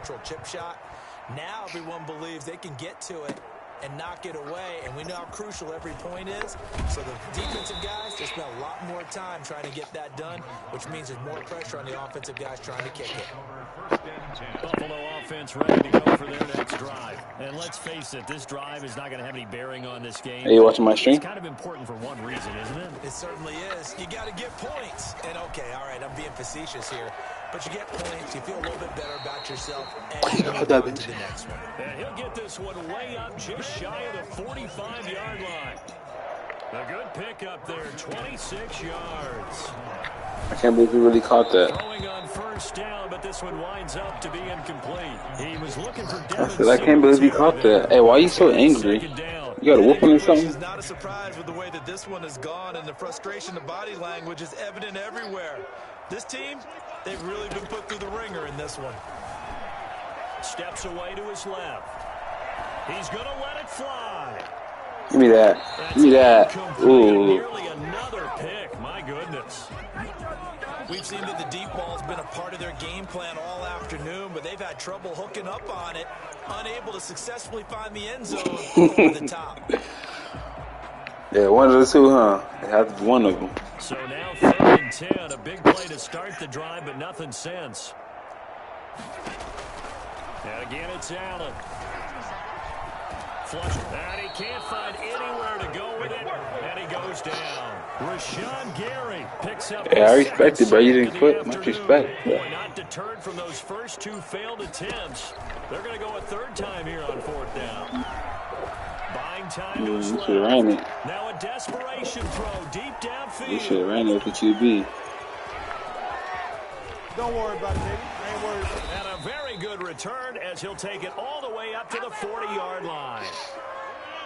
natural chip shot. Now everyone believes they can get to it and knock it away, and we know how crucial every point is. So the defensive guys just spent a lot more time trying to get that done, which means there's more pressure on the offensive guys trying to kick it. Buffalo offense ready to go for their next drive. And let's face it, this drive is not going to have any bearing on this game. Are you watching my stream? It's kind of important for one reason, isn't it? It certainly is. You got to get points. And, okay, all right, I'm being facetious here. But you get points, you feel a little bit better about yourself, and you move on to the next one. And he'll get this one way up just shy of the 45-yard line. A good pick up there, 26 yards. I can't believe he really caught that. Going on first down, but this one winds up to be incomplete. He was looking for I said, I can't believe he caught that. Hey, why are you so angry? You got a whooping or something? It's not a surprise with the way that this one has gone, and the frustration, the body language is evident everywhere. This team, they've really been put through the ringer in this one. Steps away to his left. He's going to let it fly. Give me that. Give me that. Ooh. Nearly another pick. My goodness. We've seen that the deep ball has been a part of their game plan all afternoon, but they've had trouble hooking up on it, unable to successfully find the end zone over the top. Yeah, one of the two, huh? It has to be one of them. So now 3rd and 10, a big play to start the drive, but nothing since. And again, it's Allen. Flush, and he can't find anywhere to go with it, and he goes down. Rashawn Gary picks up. Yeah, I respect it, bro. You didn't quit. Much respect. Boy, not deterred from those first two failed attempts. They're going to go a third time here on 4th down. Buying time to his left. Should have ran it. Now a desperation throw deep downfield. You should have ran it with the QB. Don't worry about it, baby. I ain't worried about it. And a very good return as he'll take it all the way up to the 40-yard line.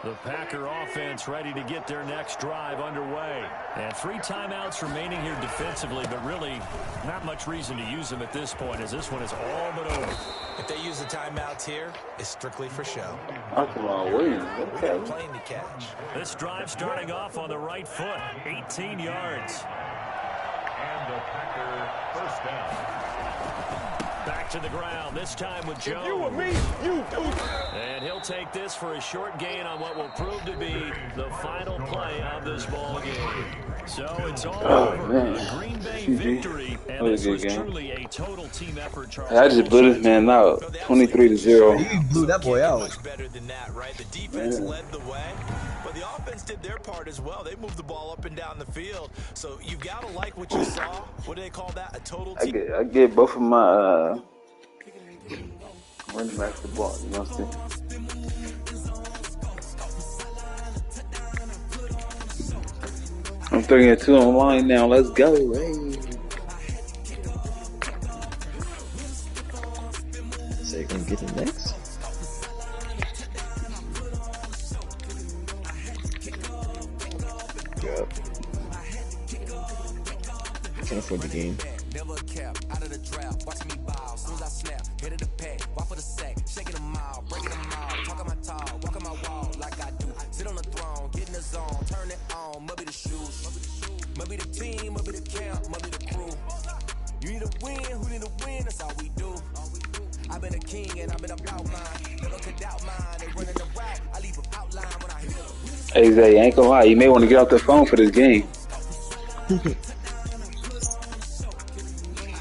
The Packer offense ready to get their next drive underway. And 3 timeouts remaining here defensively, but really not much reason to use them at this point as this one is all but over. If they use the timeouts here, it's strictly for show. Come on, Williams. Okay. Playing to catch. This drive starting off on the right foot, 18 yards. And the Packer first down. Back to the ground, this time with Jones. If you were me, you do. And he'll take this for a short gain on what will prove to be the final play of this ball game. So it's all over. Man. A Green Bay victory, and this was truly a total team effort. Charles, I just blew this man out, 23-0. You blew that boy out. Much better than that, right? The defense led the way, but the offense did their part as well. They moved the ball up and down the field. So you've got to like what you saw. What do they call that? A total team. I get both of my running back the ball. You know what I'm saying? I'm 3-2 online now. Let's go. Hey. So you're gonna get it next? Yep. Can't afford the game. Never cap, out of the draft, watch me bow. Soon as I snap, hit of the pack, walk for the sack, shaking them out, breaking them out, talking my talk, walking my wall like I do. Sit on the throne, get in the zone, turn it on, maybe the shoes, maybe the team, maybe the camp, maybe the crew. You need to win, who need to win, that's all we do. I've been a king and I've been about mine, never could doubt mine, they running the route, I leave them outline when I hit them. Hey, Zay, I ain't gonna lie. You may want to get off the phone for this game.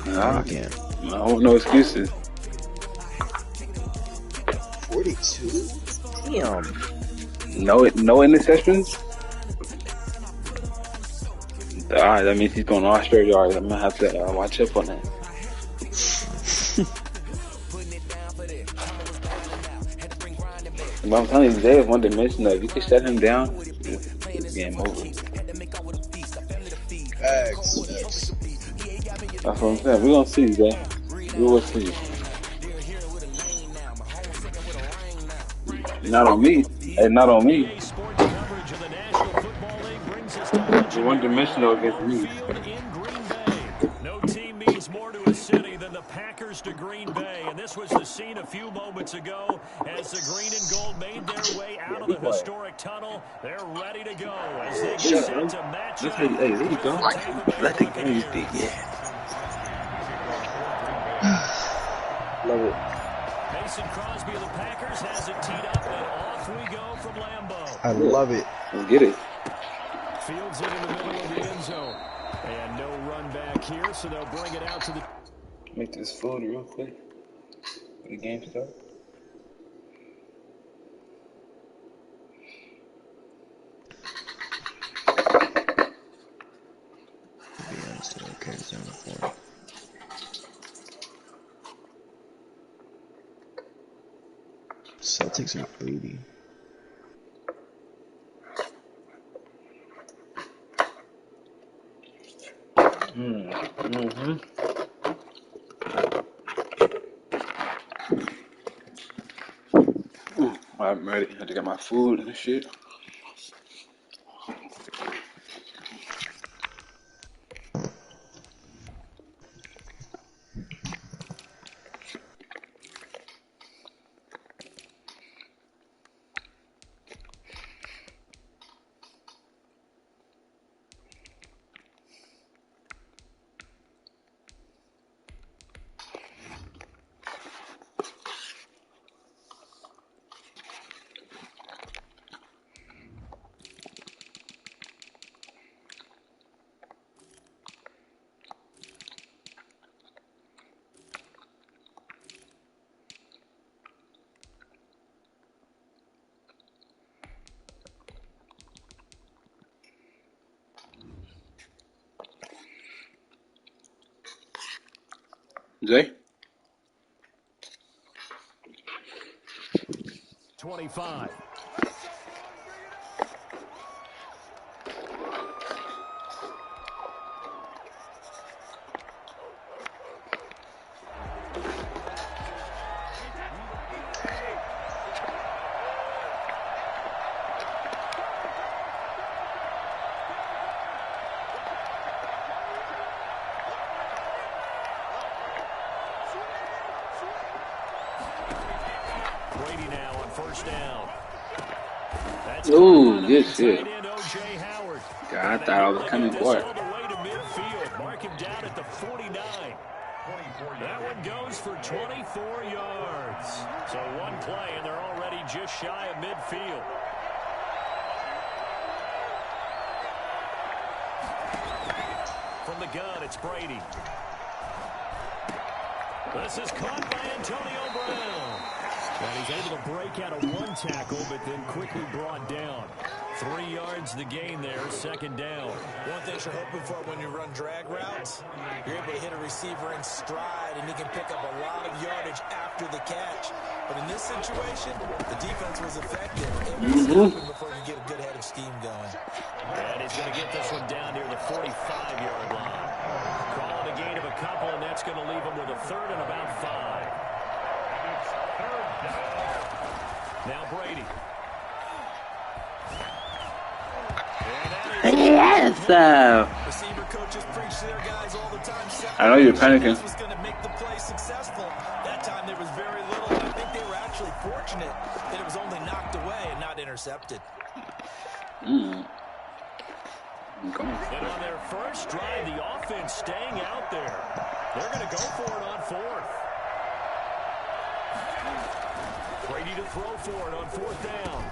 I can't. I don't want no excuses. 42? Damn. No interceptions? Alright, that means he's going to Australia. Alright, I'm going to have to watch up on that. But I'm telling you, Zay is one dimensional. If you can shut him down, it's game over. Facts. That's what I'm saying. We're going to see, Zay. We will see. Not on me. Hey, not on me. You're one dimensional against me. No team means more to a city than the Packers to Green Bay, and this was the scene a few moments ago as the green and gold made their way out of the historic tunnel. They're ready to go as they get set to match up. Hey, there you go. Let the game be, yeah. Love it. Mason Crosby of the Packers has it teed up, and off we go from Lambeau. I love it. Let's get it. Fields it in the middle of the end zone. And no run back here, so they'll bring it out to the... Make this food real quick. For the game start. Okay, 7-4. Celtics are booty. I'm ready. I had to get my food and shit. Zay? 25. Brady now on first down. That's Ooh, good shit. O.J. Howard. God, I thought I was coming for it. All the way to midfield. Mark him down at the 49. That one goes for 24 yards. So one play, and they're already just shy of midfield. From the gun, it's Brady. This is caught by Antonio Brown. And he's able to break out of one tackle, but then quickly brought down. 3 yards the gain there, second down. One thing you're hoping for when you run drag routes, you're able to hit a receiver in stride, and he can pick up a lot of yardage after the catch. But in this situation, the defense was effective. It was open before you get a good head of steam going. And he's going to get this one down near the 45-yard line. Calling a gain of a couple, and that's going to leave him with a third and about 5. Now Brady. Yes, Receiver coaches preach to their guys all the time. I know you're panicking. Was going to make the play successful. That time there was very little. I think they were actually fortunate that it was only knocked away and not intercepted. And on their first drive, the offense staying out there. They're going to go for it on fourth. Brady to throw for it on fourth down.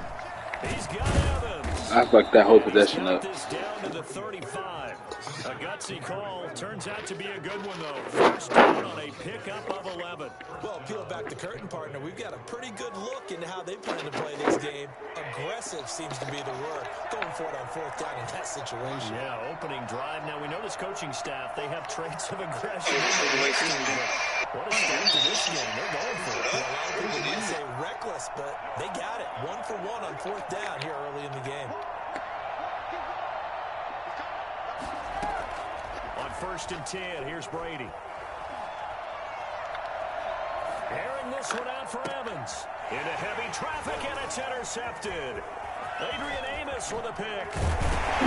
He's got Evans. I fucked that whole possession up. This down to the 35. A gutsy call. Turns out to be a good one, though. First down on a pickup of 11. Well, peel back the curtain, partner. We've got a pretty good look into how they plan to play this game. Aggressive seems to be the word. Going for it on fourth down in that situation. Yeah, opening drive. Now, we know this coaching staff, they have traits of aggression. What a start to this game. They're going for it. Well, a lot of people might say reckless, but they got it. 1 for 1 on fourth down here early in the game. On first and 10, here's Brady. Airing this one out for Evans. Into heavy traffic, and it's intercepted. Adrian Amos with a pick.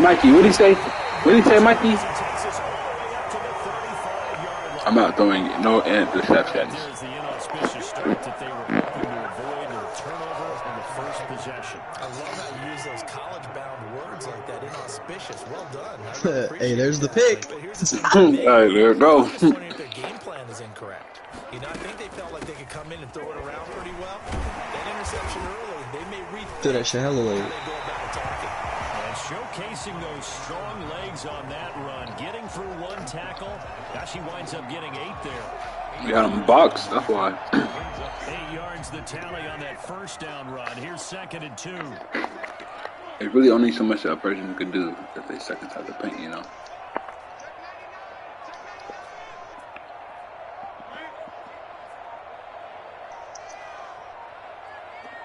Mikey, what did he say? What did he say, Mikey? Takes us all the way up to the 35-yard line. I'm not throwing no interceptions. There's the inauspicious start that they were hoping to avoid, the turnover on the first possession. I love how you use those college-bound words like that, inauspicious. Well done. Hey, there's the pick. But here's the thing. All right, there it goes. I'm just wondering if their game plan is incorrect. You know, I think they felt like they could come in and throw it around pretty well. That interception early, they may rethink Threw that shit hella late. how they go about attacking. And showcasing those strong legs on that run, getting through one tackle. Gosh, he winds up getting 8 there. We got him boxed, that's why. 8 yards the tally on that first down run. Here's 2nd and 2. There's really only so much that a person could do if they stuck inside the paint, you know.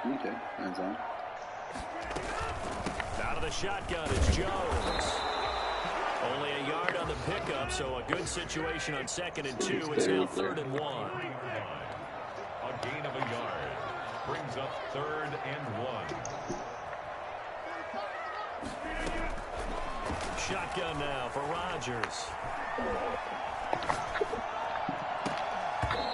Okay, hands on. Out of the shotgun, it's Jones. Only a yard on the pickup, so a good situation on 2nd and 2. It's now 3rd and 1. A gain of a yard. Brings up 3rd and 1. Shotgun now for Rodgers.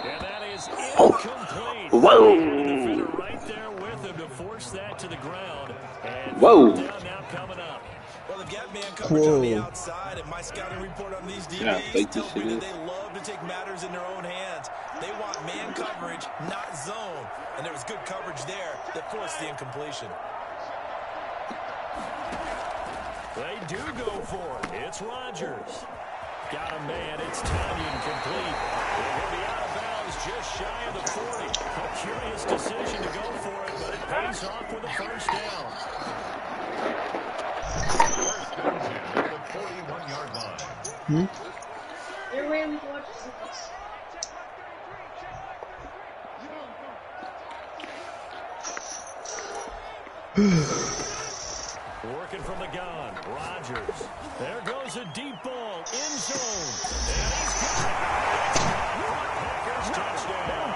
And that is incomplete. Whoa. Defender right there with him to force that to the ground. And Whoa. down now coming up. Well, they've got man coverage on the outside, and my scouting report on these DBs tells me that they love to take matters in their own hands. They want man coverage, not zone. And there was good coverage there that forced the incompletion. They do go for it. It's Rodgers. Got a man. It's Tanyan complete. They're going to be out of bounds just shy of the 40. A curious decision to go for it, but it pays off with a first down. First and 10 at the 41-yard line. They're Rams watches Working from the gun, Rodgers. There goes a deep ball, end zone. And he's got it. Packers touchdown.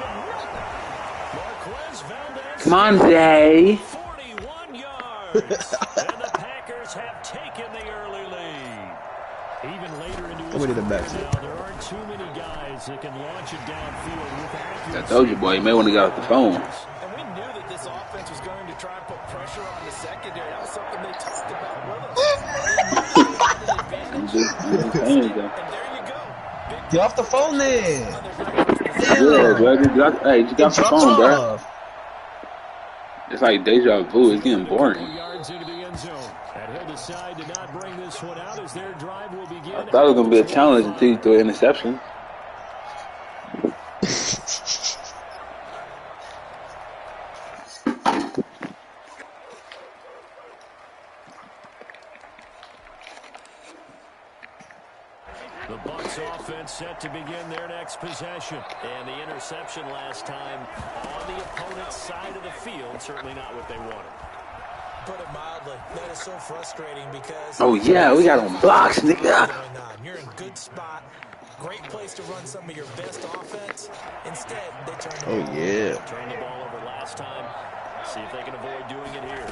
Marquez Valdez. Come on, Zay. 41 yards. And the Packers have taken the early lead. Even later into his career now, there aren't too many guys that can launch it downfield with accuracy. I told you, boy, you may want to get off the phone. And we knew that this offense was going to try and put pressure on the secondary. That was something they talked about with us. I'm just saying, though. And there you go. Get off the phone then. Yeah, bro. Hey, just got off the phone, bro. It's like deja vu. It's getting boring. Yards into the end zone. And he'll decide to not bring this one out as their drive will begin. I thought it was going to be a challenge until you threw an interception. The Bucs offense set to begin their next possession. And the interception last time on the opponent's side of the field. Certainly not what they wanted. Put it mildly, that is so frustrating because... Oh, yeah, we got on blocks, nigga. You're in a good spot. Great place to run some of your best offense. Instead, they turn the ball over. Turned the ball over last time. See if they can avoid doing it here.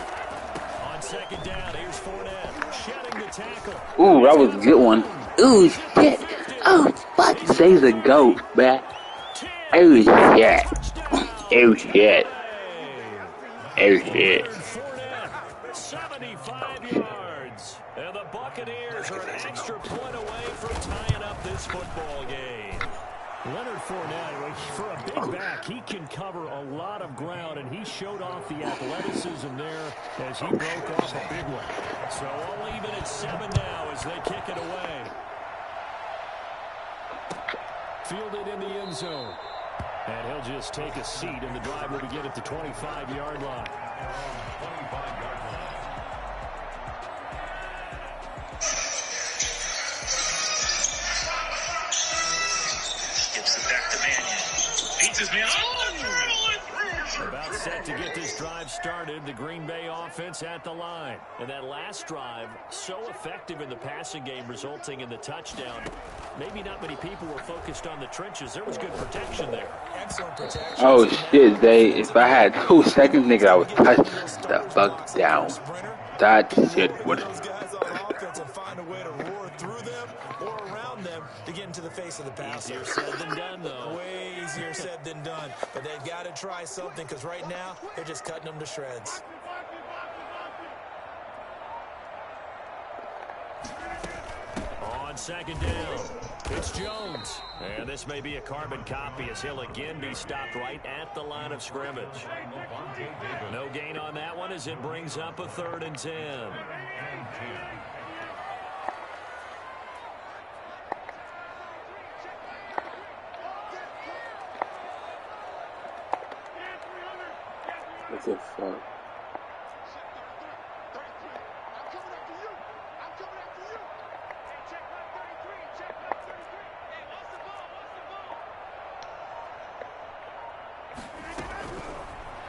On 2nd down, here's Fournette. Shedding the tackle. Ooh, that was a good one. Ooh, shit. Oh, fuck. Say's a goat, man. Oh, shit. Oh, shit. Oh, shit. 75 yards. And the Buccaneers are an extra point away from tying up this football game. Leonard Fournette, for a big back, he can cover a lot of ground, and he showed off the athleticism there as he broke off a big one. So all even at 7 now as they kick it away. Fielded in the end zone. And he'll just take a seat, and the drive will begin at the 25-yard line. 25-yard line. Gives it back to Mannion. Beats his man. About set to get this drive started. The Green Bay offense at the line. And that last drive, so effective in the passing game, resulting in the touchdown. Maybe not many people were focused on the trenches. There was good protection there. Excellent protection. Oh, shit, Zay. If I had 2 seconds, nigga, I would touch the fuck down. That shit would... Those guys on offense will find a way to roar through them or around them to get into the face pace of the passer. Easier said than done, though. Way easier said than done. But they've got to try something because right now they're just cutting them to shreds. On second down, it's Jones. And this may be a carbon copy as he'll again be stopped right at the line of scrimmage. No gain on that one as it brings up a 3rd and 10. What the fuck?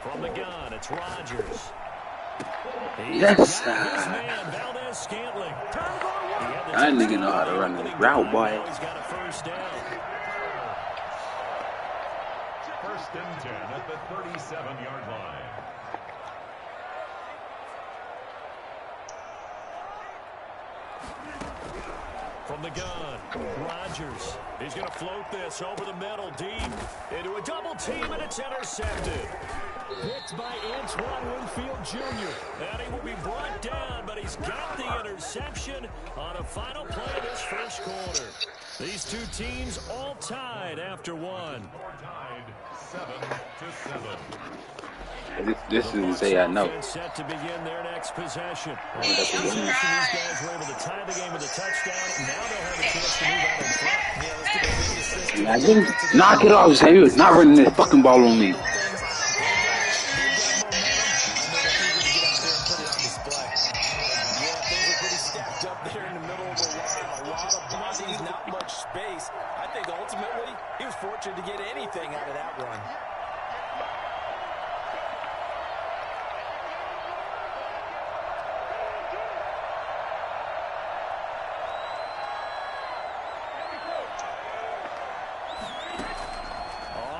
From the gun, it's Rodgers. Yes, sir. Valdez-Scantling. I didn't even know how to run the route, boy. He's got a first down. 1st and 10 at the 37-yard line. From the gun, Rodgers. He's going to float this over the middle, deep, into a double team, and it's intercepted. Picked by Antoine Winfield Jr. And he will be brought down, but he's got the interception on a final play of this first quarter. These two teams all tied after one. Tied 7-7. This is to say I know. Set to begin their next possession. These guys were able to tie the game with a touchdown. Now they'll have a chance to move out in front. I didn't knock it off. Say he was not running this fucking ball on me. I think ultimately he was fortunate to get anything out of that run.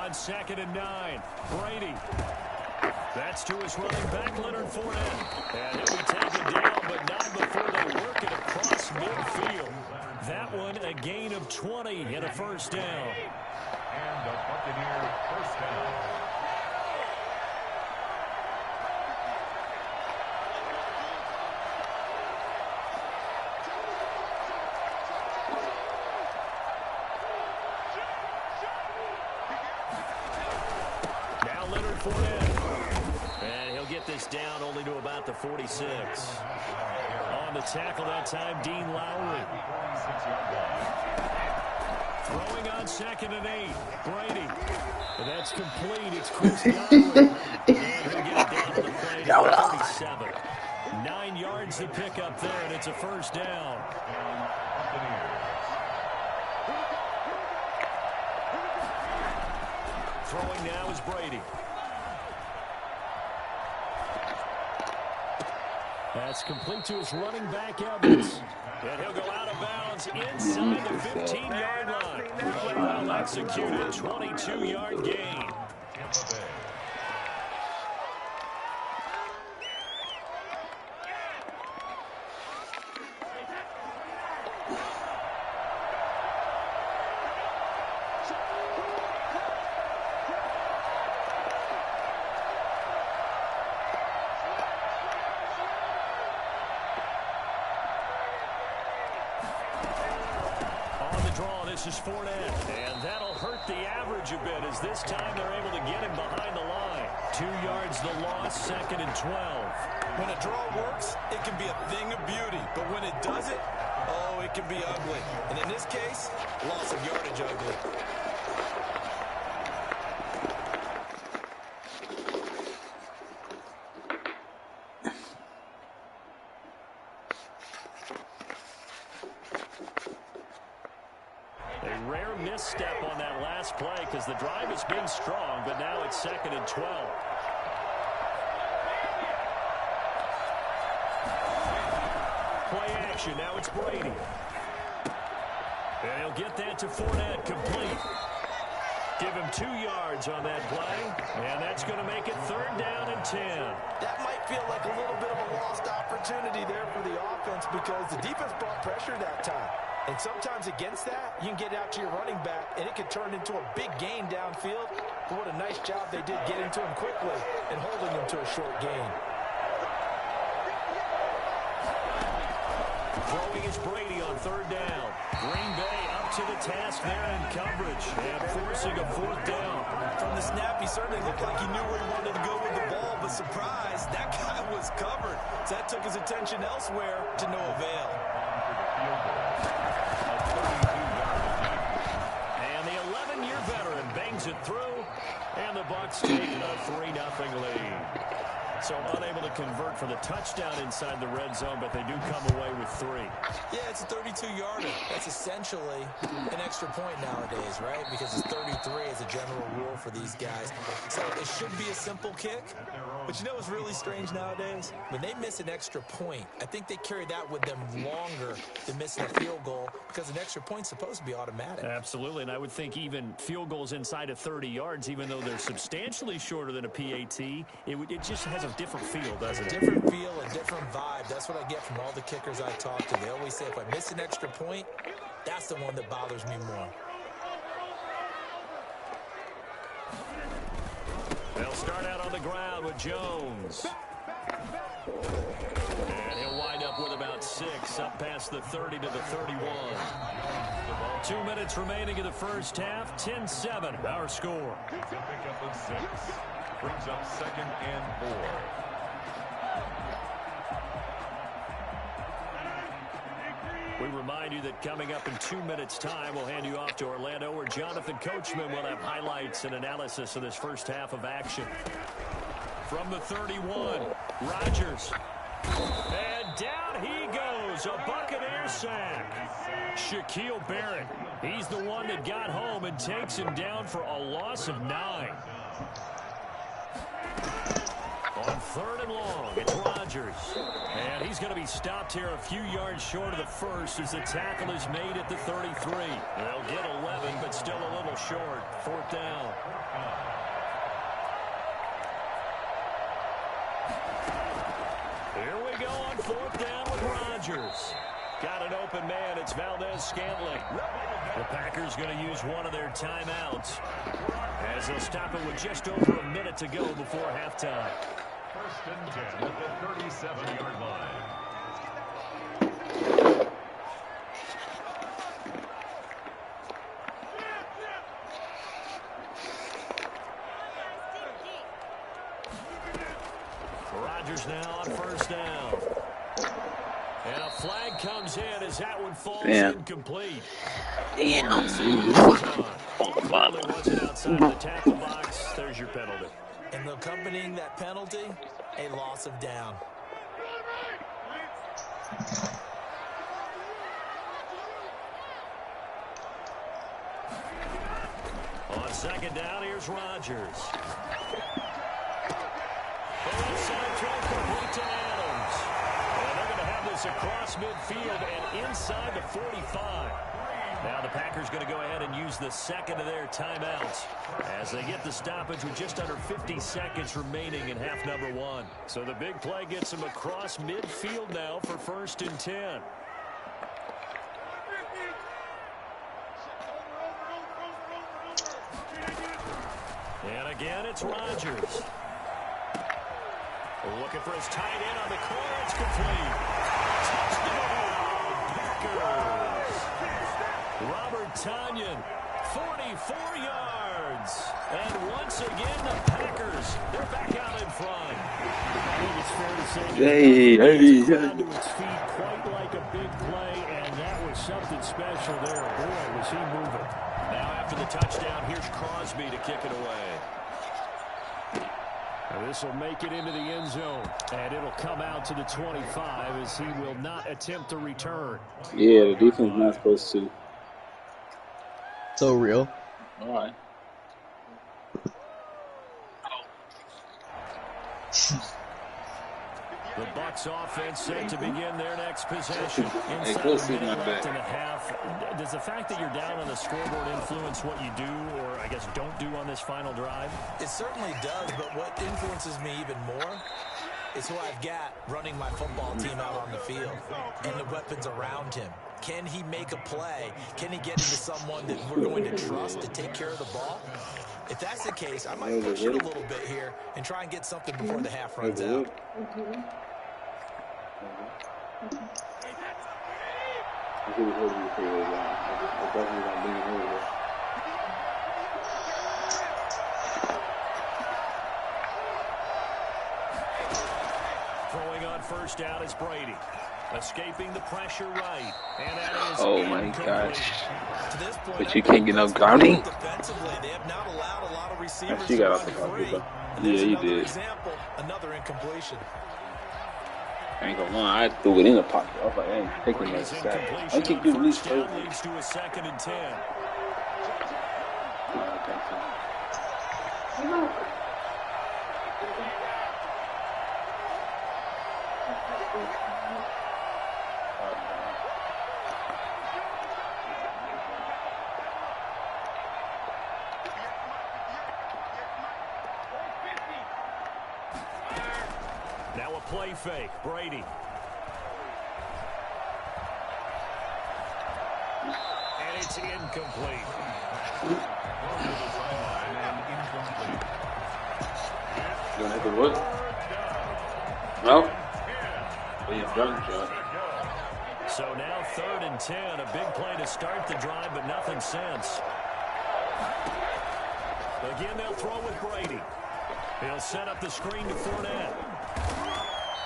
On 2nd and 9, Brady. That's to his running back, Leonard Fournette. And he'll be taken down, but not before they work it across midfield. That one, a gain of 20 and a first down. And a Buccaneer first down. Now Leonard Fournette. And he'll get this down only to about the 46. On the tackle that time, Dean Lowry. Throwing on 2nd and 8, Brady. And that's complete. It's Chris Godwin. And he'll get it down to the play to 37. 9 yards to pick up there, and it's a first down. Throwing now is Brady. That's complete to his running back, Evans. And he'll go out of bounds inside the 15-yard line. Play well executed, 22-yard gain. This is Fournette, and that'll hurt the average a bit as this time they're able to get him behind the line. 2 yards the loss, 2nd and 12. When a draw works, it can be a thing of beauty, but when it doesn't, oh, it can be ugly. And in this case, loss of yardage ugly. Misstep on that last play because the drive has been strong, but now it's 2nd and 12. Play action. Now it's Brady. And he'll get that to Fournette complete. Give him 2 yards on that play, and that's going to make it 3rd down and 10. That might feel like a little bit of a lost opportunity there for the offense because the defense brought pressure that time. And sometimes against that, you can get out to your running back, and it can turn into a big gain downfield. But what a nice job they did getting to him quickly and holding him to a short gain. Throwing is Brady on third down. Green Bay up to the task there in coverage and forcing a fourth down. From the snap, he certainly looked like he knew where he wanted to go with the ball, but surprise, that guy was covered. So that took his attention elsewhere to no avail. And the 11-year veteran bangs it through, and the Bucs take a 3-0 lead. So unable to convert for the touchdown inside the red zone, but they do come away with 3. Yeah, it's a 32-yarder. That's essentially an extra point nowadays, right? Because it's 33 as a general rule for these guys. So it should be a simple kick. But you know what's really strange nowadays? When they miss an extra point, I think they carry that with them longer than missing a field goal because an extra point's supposed to be automatic. Absolutely, and I would think even field goals inside of 30 yards, even though they're substantially shorter than a PAT, it just has a different feel, doesn't it? Different feel, a different vibe. That's what I get from all the kickers I talk to. They always say if I miss an extra point, that's the one that bothers me more. They'll start out on the ground with Jones. And he'll wind up with about 6, up past the 30 to the 31. 2 minutes remaining in the first half, 10-7, our score. It's a pickup of 6. Brings up 2nd and 4. We remind you that coming up in 2 minutes' time, we'll hand you off to Orlando, where Jonathan Coachman will have highlights and analysis of this first half of action. From the 31, Rodgers. And down he goes, a Buccaneer sack. Shaquille Barrett, he's the one that got home and takes him down for a loss of 9. On 3rd and long, it's Rodgers. And he's going to be stopped here a few yards short of the first as the tackle is made at the 33. They'll get 11, but still a little short. 4th down. Here we go on 4th down with Rodgers. Got an open man. It's Valdez-Scantling. The Packers going to use one of their timeouts as they'll stop it with just over a minute to go before halftime. 1st and 10 at the 37-yard line. Rodgers now on 1st down. And a flag comes in as that one falls incomplete. Damn. Probably wasn't outside the tackle box. There's your penalty. And accompanying that penalty, a loss of down. On 2nd down, here's Rodgers. Inside try complete to Adams. And they're going to have this across midfield and inside the 45. Now the Packers going to go ahead and use the 2nd of their timeouts as they get the stoppage with just under 50 seconds remaining in half number 1. So the big play gets them across midfield now for 1st and 10. And again, it's Rodgers. Looking for his tight end on the corner. It's complete. Touchdown, Packers. Robert Tonyan, 44 yards. And once again, the Packers, they're back out in front. I think it's fair to say it's to its feet quite like a big play, and that was something special there. Boy, was he moving. Now after the touchdown, here's Crosby to kick it away. This will make it into the end zone, and it'll come out to the 25 as he will not attempt to return. Yeah, the defense is not supposed to. So real. All right. The Bucs offense set to begin their next possession. Inside a minute left in the half. Does the fact that you're down on the scoreboard influence what you do, or I guess don't do on this final drive? It certainly does, but what influences me even more is who I've got running my football team out on the field and the weapons around him. Can he make a play? Can he get into someone that we're going to trust to take care of the ball? If that's the case, I might push it a little bit here and try and get something before the half runs out. Throwing on first down is Brady. Escaping the pressure right. And that is Oh my gosh. To this point, But you can't get no grounding? defensively, they have not allowed a lot of receivers She to got run off the free. pocket, And yeah, there's he another did. example, another incompletion. I ain't gonna lie, I threw it in the pocket. I was like, I ain't taking that Brady's sack. incompletion I can on give these first down first. leads to a 2nd and 10. Now a play fake. Brady. And it's incomplete. You don't have to look? No? Well, you drunk, John. So now 3rd and 10. A big play to start the drive, but nothing since. Again, they'll throw with Brady. He'll set up the screen to Fournette.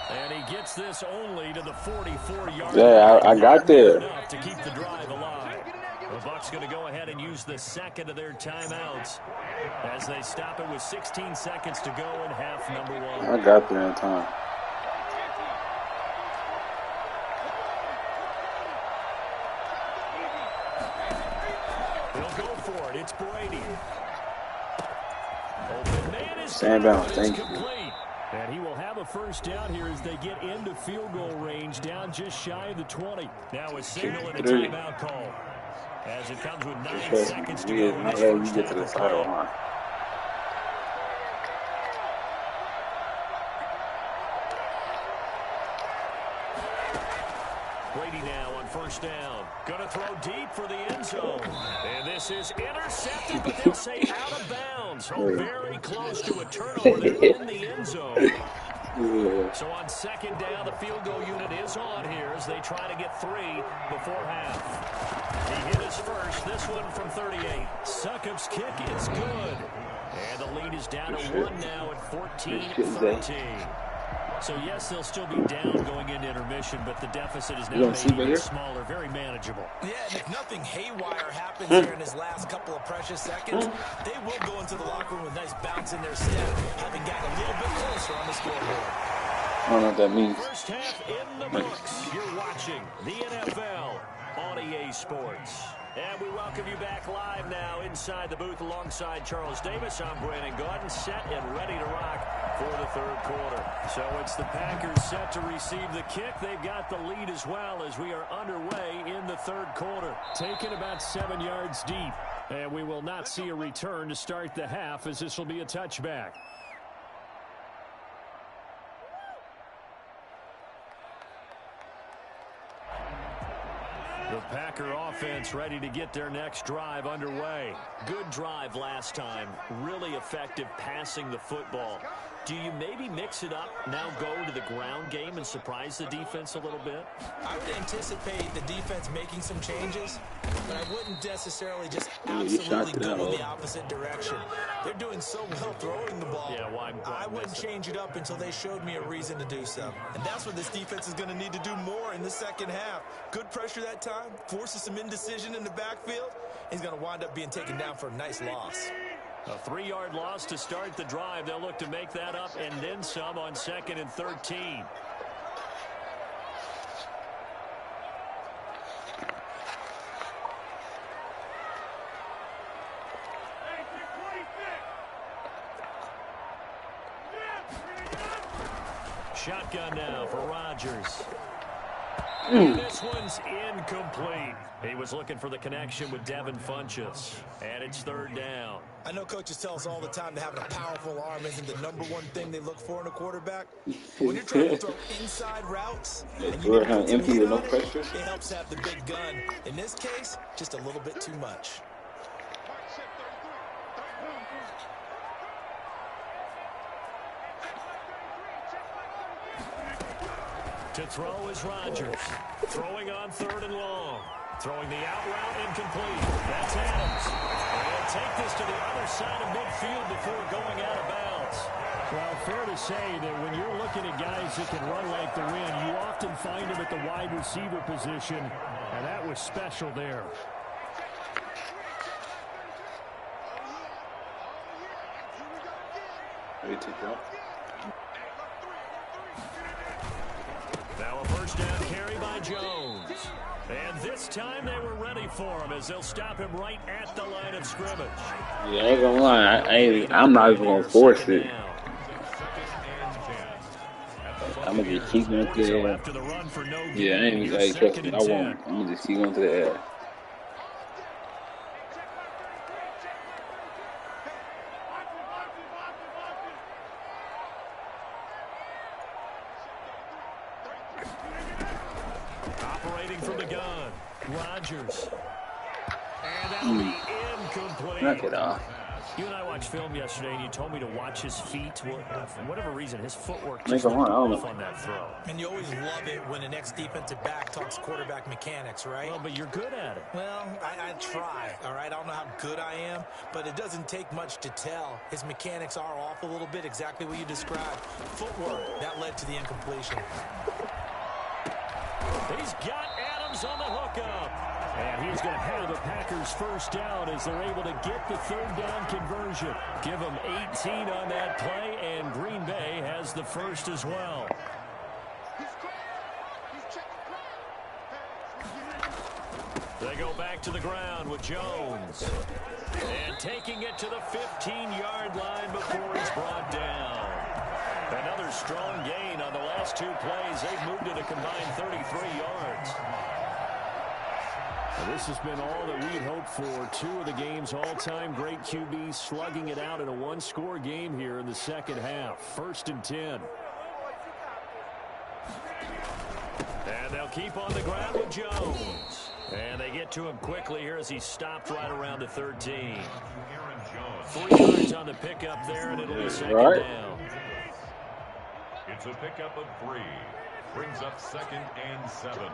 And he gets this only to the 44-yard line. Yeah, I got there. Enough to keep the drive alive. The Bucs going to go ahead and use the second of their timeouts as they stop it with 16 seconds to go in half number 1. I got there in time. He'll go for it. It's Brady. Open man is Stand down. Thank you. complete. And he will have a first down here as they get into field goal range, down just shy of the 20. Now a signal and a timeout call as it comes with 9 seconds to go in this first half of play. Brady now on first down. Going to throw deep for the end zone. And this is intercepted, but they'll say out of bounds. Oh, very close to a turnover there in the end zone. So on second down, the field goal unit is on here as they try to get 3 before half. He hit his first, this one from 38. Succop's kick is good. And the lead is down to 1 now at 14-13. So, yes, they'll still be down going into intermission, but the deficit is now made smaller, very manageable. Yeah, and if nothing haywire happens here in his last couple of precious seconds, they will go into the locker room with nice bounce in their step, having gotten a little bit closer on the scoreboard. I don't know what that means. First half in the books. You're watching the NFL on EA Sports. And we welcome you back live now inside the booth alongside Charles Davis. I'm Brandon Gaudin, set and ready to rock for the third quarter. So it's the Packers set to receive the kick. They've got the lead as well as we are underway in the third quarter. Taken about 7 yards deep. And we will not see a return to start the half as this will be a touchback. The Packer offense ready to get their next drive underway. Good drive last time. Really effective passing the football. Do you maybe mix it up, now go to the ground game and surprise the defense a little bit? I would anticipate the defense making some changes, but I wouldn't necessarily just absolutely go in the opposite direction. They're doing so well throwing the ball. Yeah, I wouldn't change it up until they showed me a reason to do so. And that's what this defense is going to need to do more in the second half. Good pressure that time, forces some indecision in the backfield. He's going to wind up being taken down for a nice loss. A 3-yard loss to start the drive. They'll look to make that up and then some on 2nd and 13. Shotgun now for Rodgers. And this one's incomplete. He was looking for the connection with Devin Funchess. And it's third down. I know coaches tell us all the time that having a powerful arm isn't the #1 thing they look for in a quarterback. When you're trying to throw inside routes, and you need to put empty with no it pressure. it helps have the big gun. In this case, just a little bit too much. To throw is Rodgers. Throwing on 3rd and long. Throwing the out route incomplete. That's Adams. They'll take this to the other side of midfield before going out of bounds. Well, fair to say that when you're looking at guys that can run like the wind, you often find them at the wide receiver position, and that was special there. Ready to go. Now a first down carry by Jones. And this time they were ready for him as they'll stop him right at the line of scrimmage. Yeah, I ain't gonna lie. I'm not even gonna force it. I'm gonna just keep going to the air. Yeah, I ain't like, trust me, I won't. I'm gonna just keep going to the air. Operating from the gun, Rodgers. And that'll be incomplete. Knock it off. You and I watched film yesterday, and you told me to watch his feet. Well, for whatever reason, his footwork Make just a run, off on that throw. And you always love it when an ex-defensive back talks quarterback mechanics, right? Well, but you're good at it. Well, I try, all right? I don't know how good I am, but it doesn't take much to tell. His mechanics are off a little bit, exactly what you described. Footwork, that led to the incompletion. He's got Adams on the hookup. And he's going to have the Packers first down as they're able to get the 3rd down conversion. Give him 18 on that play, and Green Bay has the first as well. They go back to the ground with Jones. And taking it to the 15-yard line before he's brought down. Another strong gain on the last 2 plays. They've moved it a combined 33 yards. Well, this has been all that we'd hoped for. 2 of the game's all-time great QBs slugging it out in a 1-score game here in the second half. 1st and 10. And they'll keep on the ground with Jones. And they get to him quickly here as he stopped right around the 13. 3 yards on the pickup there, and it'll be second down. It's a pickup of 3. Brings up 2nd and 7.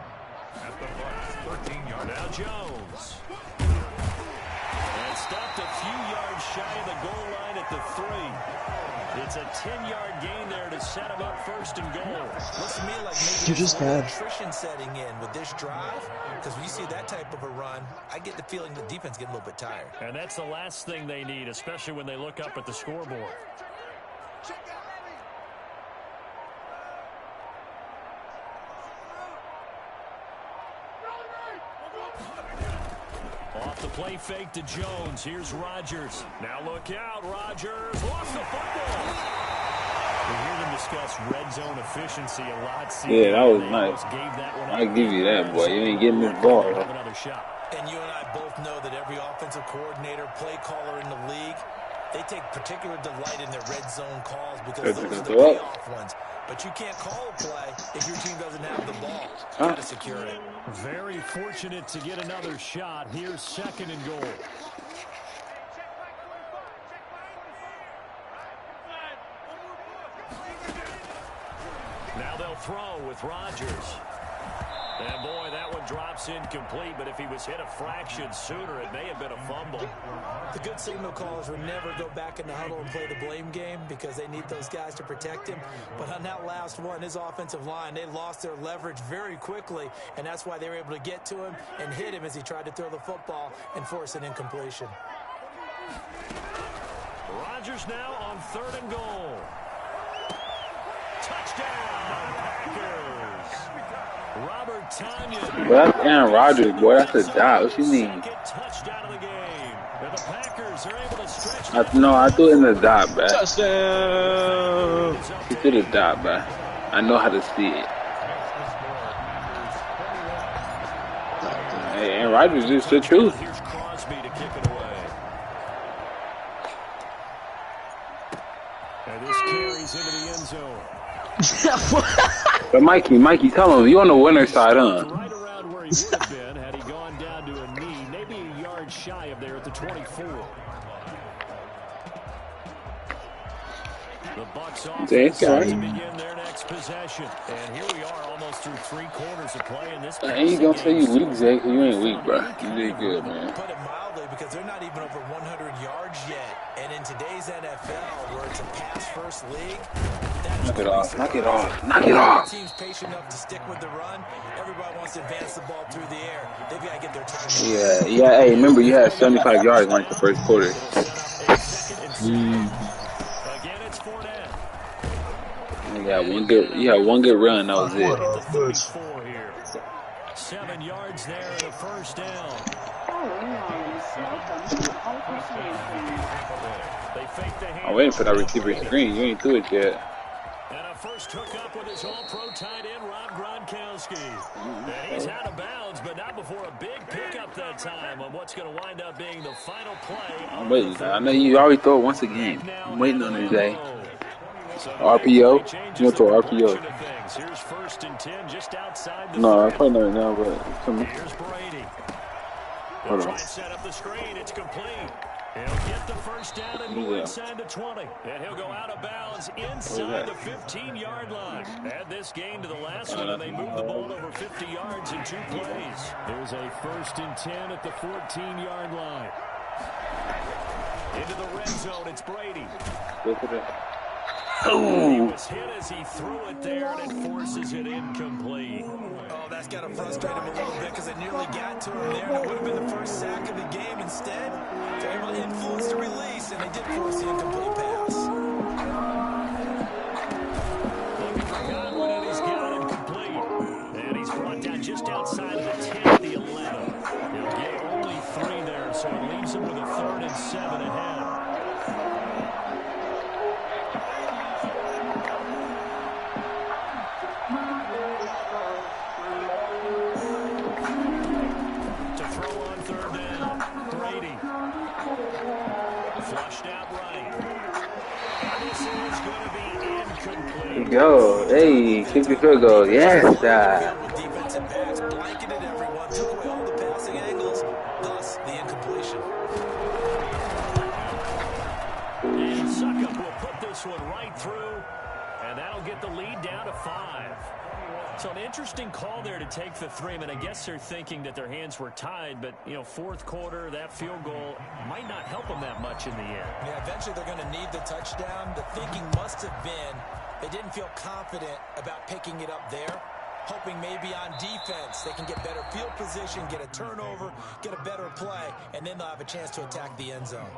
At the Bucs 13-yard. Now Jones. And stopped a few yards shy of the goal line at the 3. It's a 10-yard gain there to set him up 1st and goal. Looks to me like maybe there's a little attrition setting in with this drive, because when you see that type of a run, I get the feeling the defense getting a little bit tired. And that's the last thing they need, especially when they look up at the scoreboard. Off the play fake to Jones. Here's Rodgers. Now look out. Rodgers lost the football. We hear them discuss red zone efficiency a lot. Yeah, that was nice. I give you that, boy. You ain't getting this ball. Another shot. And you and I both know that every offensive coordinator, play caller in the league, they take particular delight in their red zone calls because those are the payoff ones. But you can't call a play if your team doesn't have the ball. Got to secure it. Very fortunate to get another shot. Here's 2nd and goal. Now they'll throw with Rodgers. And boy, that one drops incomplete, but if he was hit a fraction sooner, it may have been a fumble. The good signal callers would never go back in the huddle and play the blame game because they need those guys to protect him. But on that last one, his offensive line, they lost their leverage very quickly, and that's why they were able to get to him and hit him as he tried to throw the football and force an incompletion. Rodgers now on 3rd and goal. Touchdown, Packers. Robert Tonyan. Well, that's Aaron Rodgers, boy. That's a dot. What you mean? Touchdown of the game. And the Packers are able to stretch. I threw it in the dot, man. Touchdown. He threw the dot, man. I know how to see it. Rodgers is the truth. Here's Crosby to kick it away. And this carries into the end zone. But Mikey, tell him you on the winner's side, huh? Right around where he would have been had he gone down to a knee, maybe a yard shy of there at the 24. The Bucs offense to begin their next possession. And here we are almost through 3 quarters of play in this. I ain't gonna say you weak, Zay, because you ain't weak, bro. You did good, man. Put it mildly, because they're not even over 100 yards yet. And in today's NFL, where it's a pass-first league, knock it off. Team's patient enough to stick with the run. Everybody wants to advance the ball through the air. They've got to get their time. Yeah. Hey, remember you had 75 yards like the first quarter. Again, it's Fournette. You had one good run. That was it. 7 yards there in the first down. They fake the hand. I'm waiting for that receiver screen. You ain't through it yet. And a first hookup with his all-pro tight end, Rob Gronkowski. And he's out of bounds, but not before a big pickup that time on what's going to wind up being the final play. I'm waiting. I know you already throw it once a game. I'm waiting on it, Zay. RPO? You want to throw RPO? Here's 1st and 10 just outside the No, I'm probably not now, but here's Brady. Hold on. Try and set up the screen. It's complete. He'll get the first down and move inside the 20. And he'll go out of bounds inside the 15-yard line. Add this game to the last one, and they move the ball over 50 yards in 2 plays. Here's a 1st and 10 at the 14-yard line. Into the red zone, it's Brady. He was hit as he threw it there, and it forces it incomplete. Oh, that's got to frustrate him a little bit, because it nearly got to him there, and it would have been the first sack of the game. Instead, they're able to influence the release, and they did force the incomplete pass. Looking for Godwin, and he's got it incomplete. And he's brought down just outside of the 10 at the 11. He'll get only 3 there, so it leaves him with a 3rd and 7 ahead. Go, hey, kick the field goal, yes, Defensive backs blanketed everyone, took away all the passing angles, thus the incompletion. And Suckup will put this one right through, and that'll get the lead down to 5. So an interesting call there to take the 3. I mean, I guess they're thinking that their hands were tied, but, you know, 4th quarter, that field goal might not help them that much in the end. Yeah, eventually they're going to need the touchdown. The thinking must have been they didn't feel confident about picking it up there, hoping maybe on defense they can get better field position, get a turnover, get a better play, and then they'll have a chance to attack the end zone.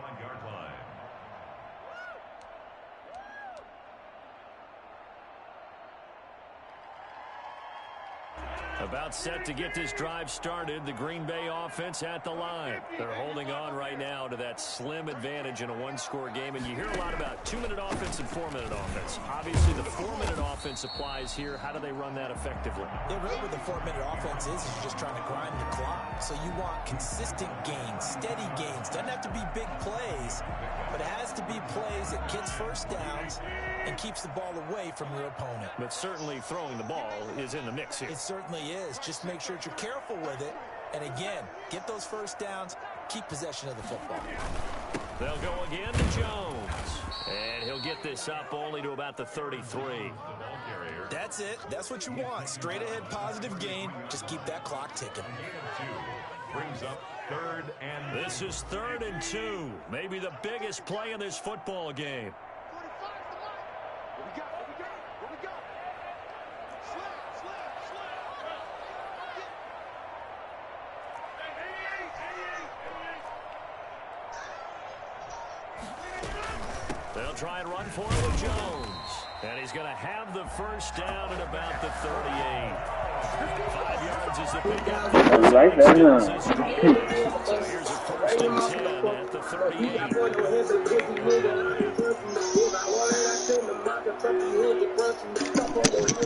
About set to get this drive started. The Green Bay offense at the line. They're holding on right now to that slim advantage in a 1-score game. And you hear a lot about 2-minute offense and 4-minute offense. Obviously, the 4-minute offense applies here. How do they run that effectively? Yeah, really what the 4-minute offense is you're just trying to grind the clock. So you want consistent gains, steady gains. Doesn't have to be big plays, but it has to be plays that gets first downs and keeps the ball away from your opponent. But certainly throwing the ball is in the mix here. It certainly is. Just make sure that you're careful with it. And again, get those first downs, keep possession of the football. They'll go again to Jones. And he'll get this up only to about the 33. That's it. That's what you want. Straight ahead positive gain. Just keep that clock ticking. Brings up 3rd and... This is 3rd and 2. Maybe the biggest play in this football game. They'll try and run for it with Jones. And he's going to have the first down at about the 38. 5 yards is the pickup. I like that, So here's a 1st and 10 at the 38.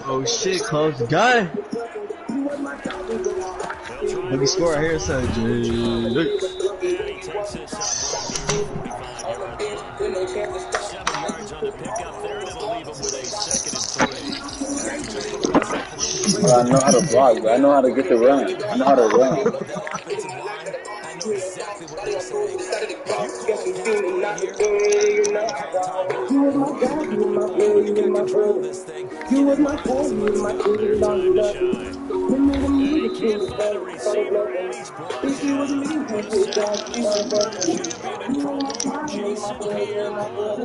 Oh shit, close gun. They'll try Look, he score right here, son. And he takes this up around the 45-yard line. 7 yards on the pickup there, and it'll leave him with a 2nd and 3. Well, I know how to block, but I know how to get the run. I know how to run. That offensive line, I know exactly what they're saying. If you call a game right here, you can control this thing. Their time to shine. And he can't find a receiver, and he's brought down. The Super Bowl champion and Pro Bowler Jason Pierre-Paul.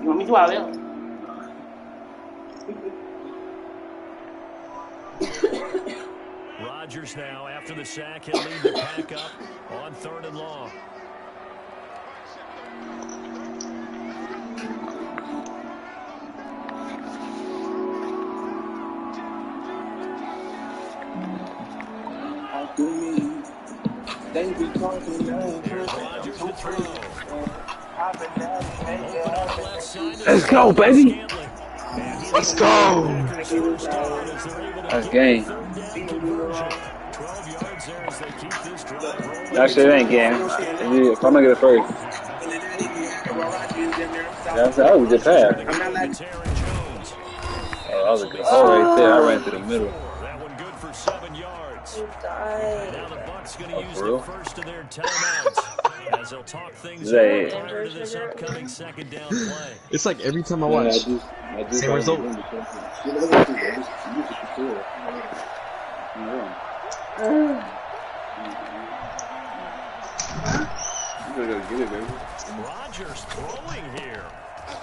You want me to out there? Rodgers now, after the sack, he'll lead the pack up on 3rd and long. They be talking now. Here's Rodgers to throw. Let's go, baby. Let's go. That's game. Actually, it ain't game. If I'm gonna get it first. That was a good pass. Oh, that was a good hole right there. I ran through the middle. That one good for 7 yards. Now the Bucs going to use the first of their timeouts as they'll talk things over prior to this upcoming 2nd down play. It's like every time I watch, same result. Rodgers throwing here.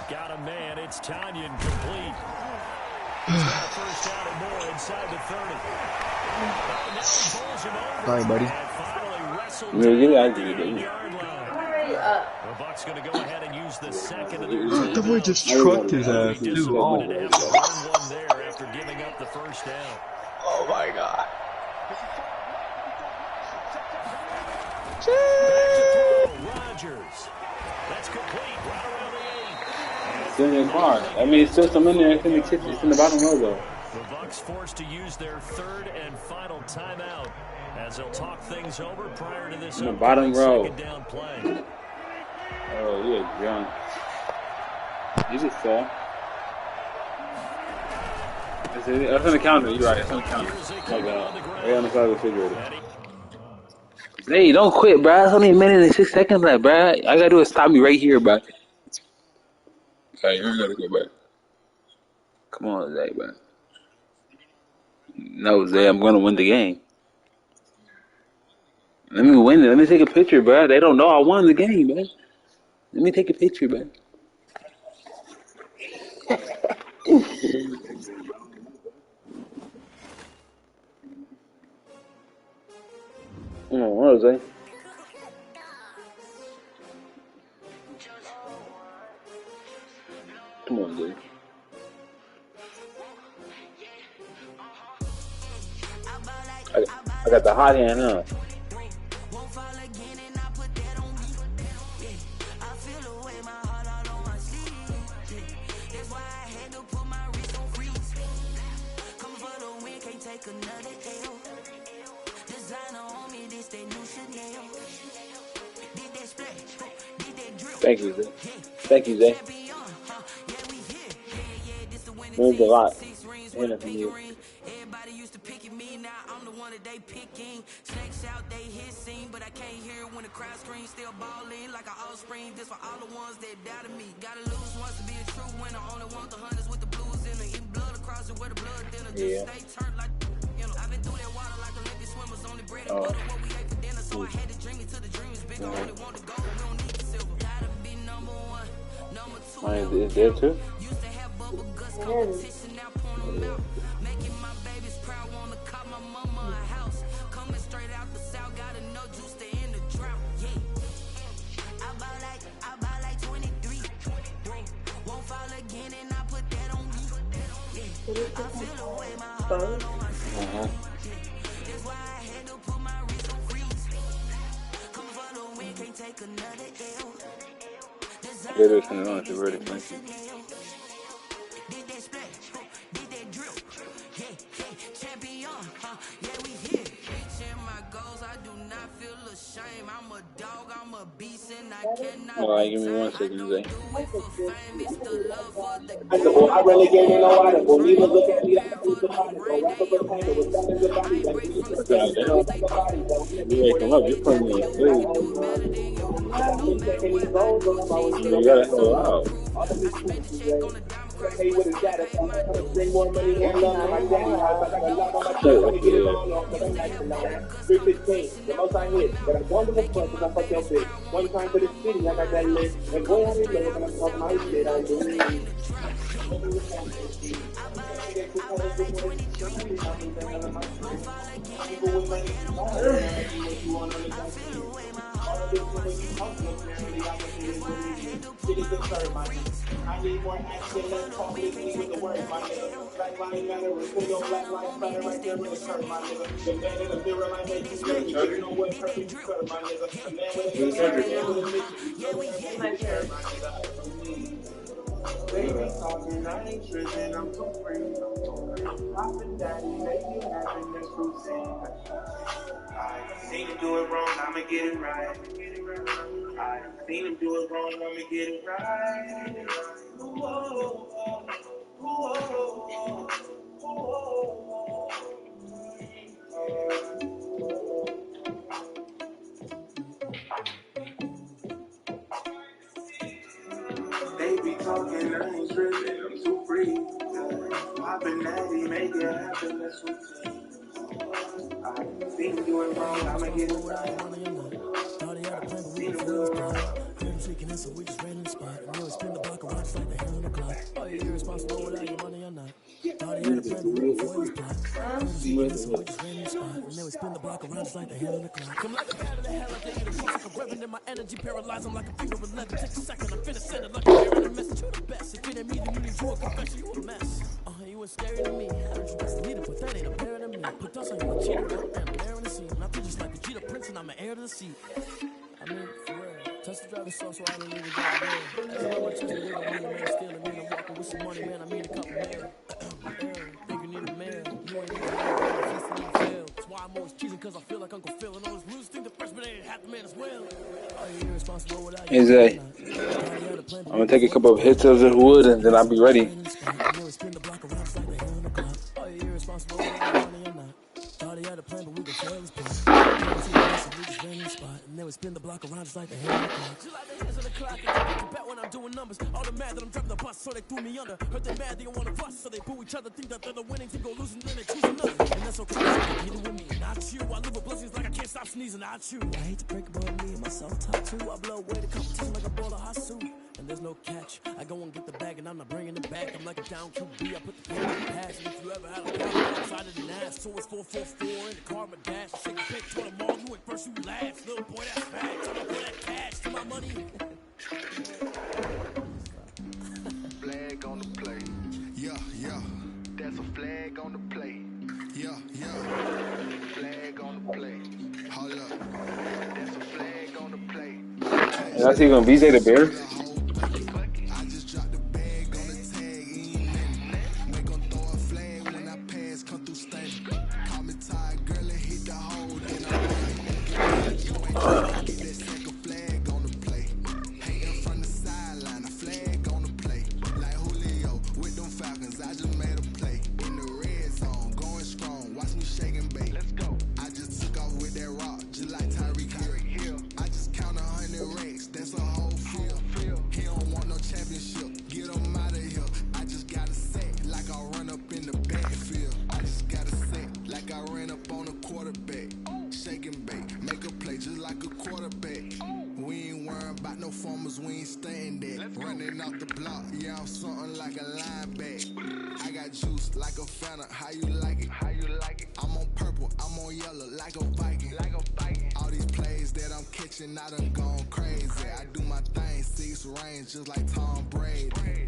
Got a man. It's Tanyan complete. He's got a first down and more inside the 30. Sorry, buddy. The Bucs going to go ahead and use the 2nd of their The boy just trucked his ass, too. Oh. there after giving up the first down. Oh my god. Rodgers. That's complete. Right around the 8. It's in your car. I mean, it's still some in there. It's in the kitchen. It's in the bottom row, though. The Bucs forced to use their 3rd and final timeout as they'll talk things over prior to this in the bottom row. 2nd down play. Oh, yeah, John. You just saw. That's on the counter. You're right. It's on the counter. My God. Right on the side of the refrigerator. Hey, don't quit, bro. It's only a minute and 6 seconds left, bro. All I gotta do is stop me right here, bro. Okay, you gotta go back. Come on, Zay, bro. No, Zay, I'm gonna win the game. Let me win it. Let me take a picture, bro. They don't know I won the game, man. Let me take a picture, man. Come on, what was I? Come on, Zay. I got the hot hand, huh? Thank you, Zay. Thank you, Zay. Means a lot. Everybody used to pick at me, now I'm the one that they picking. Snakes out, they hit scene, but I can't hear when the crowd screams. Still balling like an offspring. This for all the ones that doubted me. Gotta lose once to be a true winner. Only want the hunters with the blues in it. Eating blood across it where the blood thinner. Just stay turned like, you know. I've been through that water like Olympic swimmers. Only bread and butter, what we ate for dinner. So I had to dream it till the dream is bigger. Only want the gold, we don't need the silver. Gotta be number 1, number 2. Is there too? Used to have bubble guts competition, now pouring them out. Making my babies proud, wanna call my mama a house. Coming straight out the south, got enough juice to end the drought. Yeah, I buy like 23. Won't fall again, and I put that on me. Later than lunch, it's really fancy. Alright, give me 1 second, Zay. I really gave me no water. When we look at me, You come up, you're putting me in food. You gotta hold out. Hey, what is that? Bring more money and love my daddy. I got a lot of my $315, the most I hit. But I'm going to the club because I fuck your bitch. One time for the city, I got that list. And boy, I didn't know when I'm talking my shit. I do. I need more action, let's talk with me with the word, my nigga. Black lives matter, we put your black lives matter right there in the curve, my nigga. The man in the mirror, I make you feel me, you know what perfect you curve, my nigga. The man with a mission, you know what curve, my nigga. Baby talking, I ain't tripping, I'm too free. Pop and daddy, make you happy, that's routine. I seen him do it wrong, I'ma get it right. I seen him do it wrong, I'ma get it right. Whoa, whoa, whoa. They be talking, I ain't tripping, I'm too free. Poppin' natty, make it happen, that's routine. I seen him do it wrong, I'ma get it right. So we just ran in the spot, and then we spin the block around just like the hell in the clock. Are you irresponsible without your money or not? Thought he had a plan, but we were before he was blocked. So we just ran in the spot, and then we spin the block around just like the hell in the clock. Come like a bat of the hell, I take you to cross like a reverend in my energy, paralyze them like a finger of leather. Take a second, I finna send it like a bear in a message. You the best, if it ain't me, then you need to a confession, you a mess. You was scary to me, I heard you best leader, but that ain't a bear to me. Put those on you, a cheater, and I'm there in the scene. And I feel just like the cheetah prince, and I'm an heir to the seat. I mean, for real. Touch the driver's so I don't need to go away. As I'm on my chest, I'm man still. And then I'm walking with some money, man. I mean a couple mil. Think you need a man. You ain't need a man. That's why I'm always cheesing, cause I feel like Uncle Phil. And always lose, think the freshman ain't half the man as well. Are you irresponsible without Hey Zay, I'm gonna take a couple of hits of the wood and then I'll be ready. And then we spin the block around just like the hell in the clock. Just like the hands on the clock, and take it back when I'm doing numbers. All the mad that I'm driving the bus, so they threw me under. Heard they mad, they don't wanna bust, so they boo each other. Think that they're the winning team, go losing, then they choose another. And that's okay, you with me, not you. I live with blessings like I can't stop sneezing, not you. I hate to break it, but me and myself top two. I blow away the competition like a ball of hot soup. And there's no catch. I go and get the bag, and I'm not bringing it back. I'm like a down QB. I put the pen in the pass. And if you ever had a problem outside of the ass, so it's 4-4-4 in the car, my dash. Shake a pick, turn them all. You went first, you last. Little boy, that's fat. Turn up all that cash to my money. Flag on the plate. Yeah, yeah. That's a flag on the plate. Yeah, yeah. Flag on the plate. Hold up. That's a flag on the plate. And I see you gonna VJ the Bears.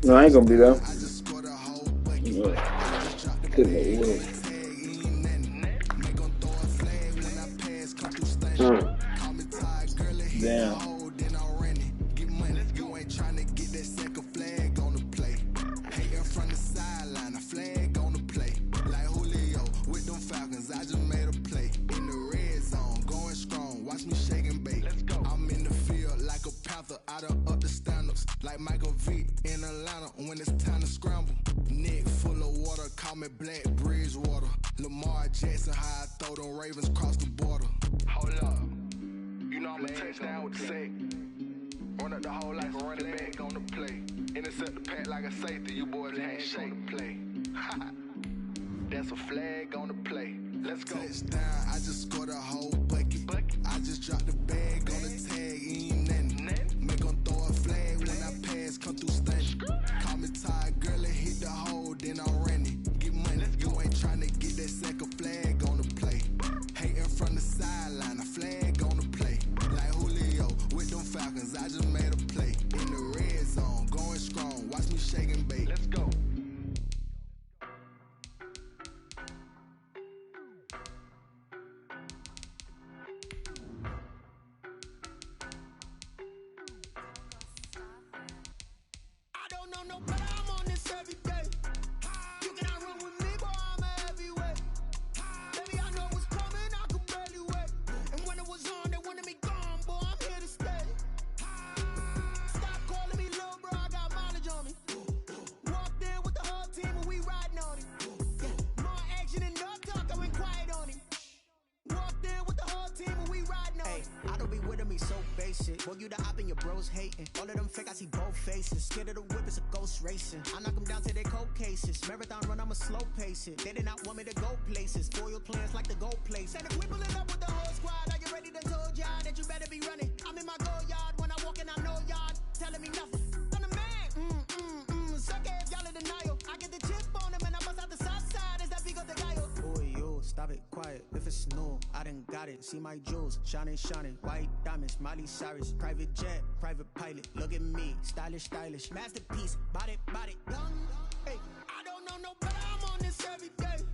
No, I ain't gonna be there. Couldn't have won. Damn. I just made a play in the red zone, going strong. Watch me shake and bake. Let's go. I'm in the field like a panther, out of up the stand-ups, like Michael Vick in Atlanta when it's time to scramble. Neck full of water, call me Black Bridgewater. Lamar Jackson, how I throw them Ravens across the border. Hold up, you know I'm a touchdown with the sack. Run up the whole life, running back on the play. Intercept the pack like a safety. You boys ain't shake the play. That's a flag on the play. Let's go. Touchdown, I just scored a whole bucket. I just dropped the bag on the tag, ain't nothing. Make them throw a flag when I pass, come through stunning. Call me Ty Gurley, hit the hole, then I'm running. Get money, you ain't tryna get that second flag on the play. Hating from the sideline, a flag on the play. Like Julio with them Falcons, I just made a play. In the red zone, going strong, watch me shake and bake. Let's go. No better, I'm on this every day. You cannot run with me, boy, I'm a heavyweight. Baby, I know what's coming, I could barely wait. And when it was on, they wanted me gone, boy, I'm here to stay. Stop calling me little bro, I got mileage on me. Walked in with the whole team and we riding on him. More action and no talk, I went quiet on him. Walked in with the whole team and we riding on him. I don't be with me so basic. Boy, you the op and your bros hating. All of them fake, I see both faces. Scared of the whip, it's a ghost racing. I knock them down to their cold cases. Marathon run, I'ma slow pace it. They did not want me to go places. Foil plans like the gold place. And if we pulling up with the whole squad, are you ready to told y'all that you better be running? I'm in my go yard. When I walk in, I know y'all telling me nothing. I'm the man. Suck it if y'all in denial. I get the chip on them and I bust out the south side. Is that Pico de Gallo? Boy, yo, stop it, quiet. If it's snow, I done got it. See my jewels, shining, shining. White diamonds, Miley Cyrus. Private jet, private pilot. Look at me, stylish, stylish. Masterpiece, body, body. Hey, I don't know no better. I'm on this every day.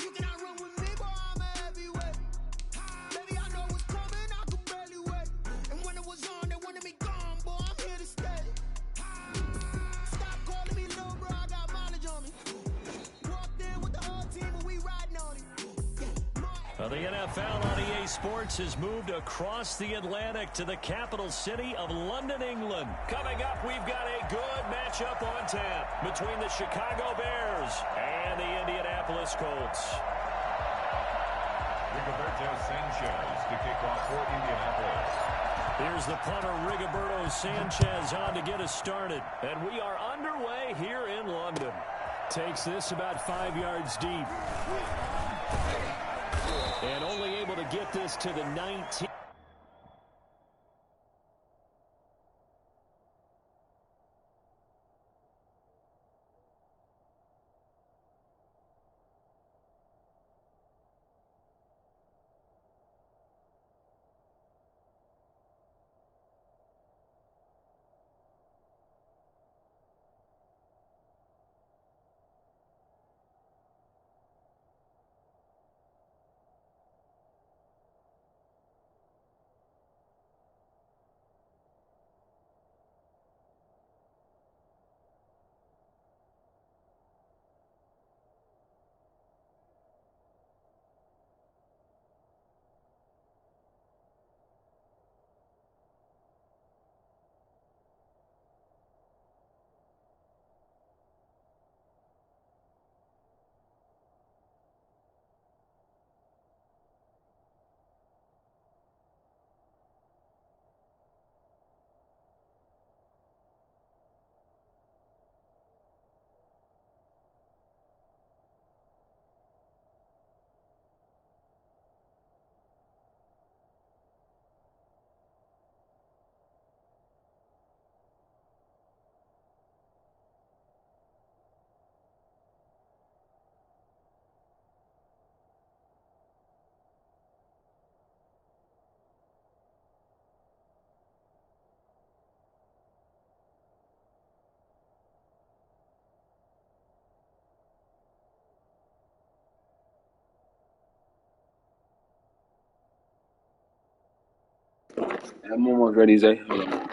You cannot run with me, boy, I'm a heavyweight. Baby, I know what's coming, I could barely wait. And when it was on, they wanted me gone, boy, I'm here to stay. Stop calling me little bro, I got mileage on me. Walked in with the whole team and we riding on him. Well, the NFL on EA Sports has moved across the Atlantic to the capital city of London, England. Coming up, we've got a good matchup on tap between the Chicago Bears and the Indianapolis Colts. Rigoberto Sanchez to kick off for Indianapolis. Here's the punter, Rigoberto Sanchez, on to get us started. And we are underway here in London. Takes this about 5 yards deep. And only able to get this to the 19. I'm almost ready, Zay. Hold on.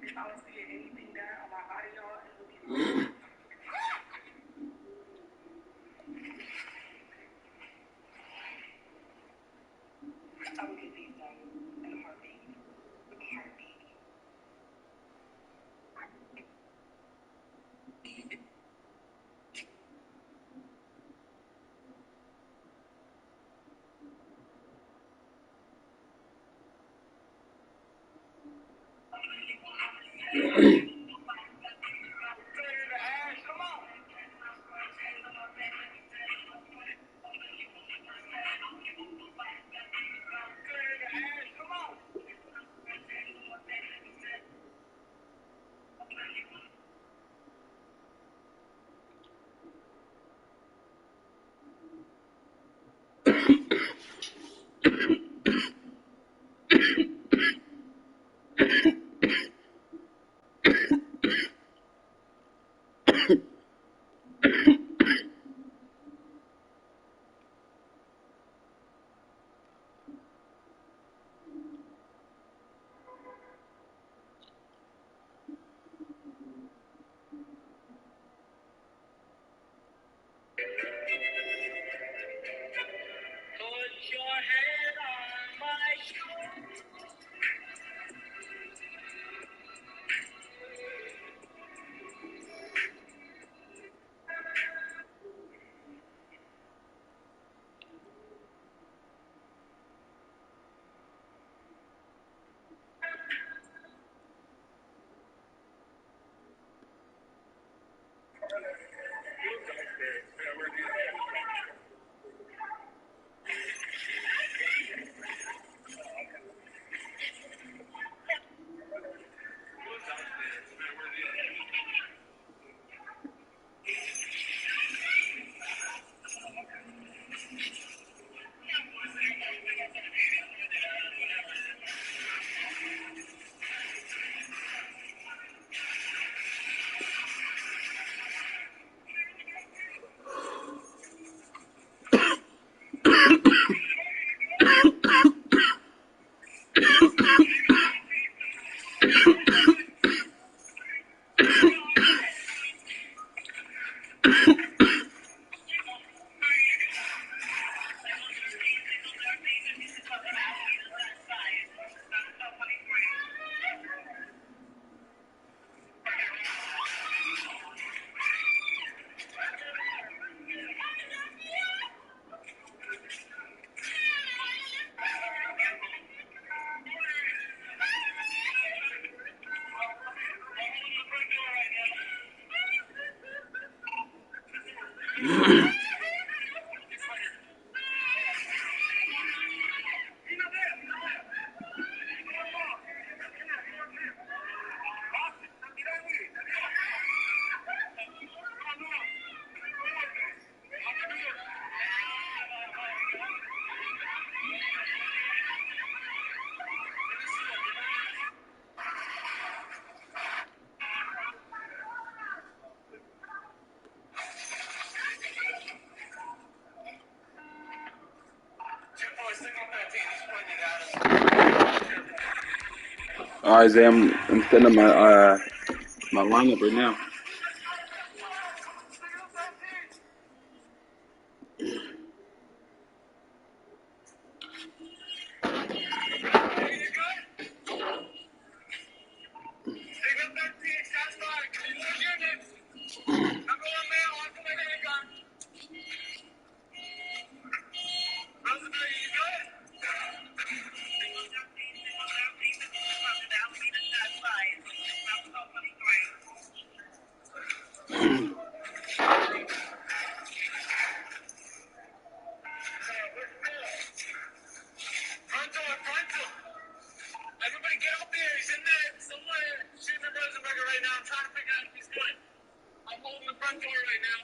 If I was to get anything done on my audio, it would be my I would get these done in a heartbeat. With a heartbeat. Alright, Zay, I'm setting up my lineup right now. Everybody get up there. He's in there somewhere. Steven Rosenberger right now. I'm trying to figure out if he's good. I'm holding the front door right now.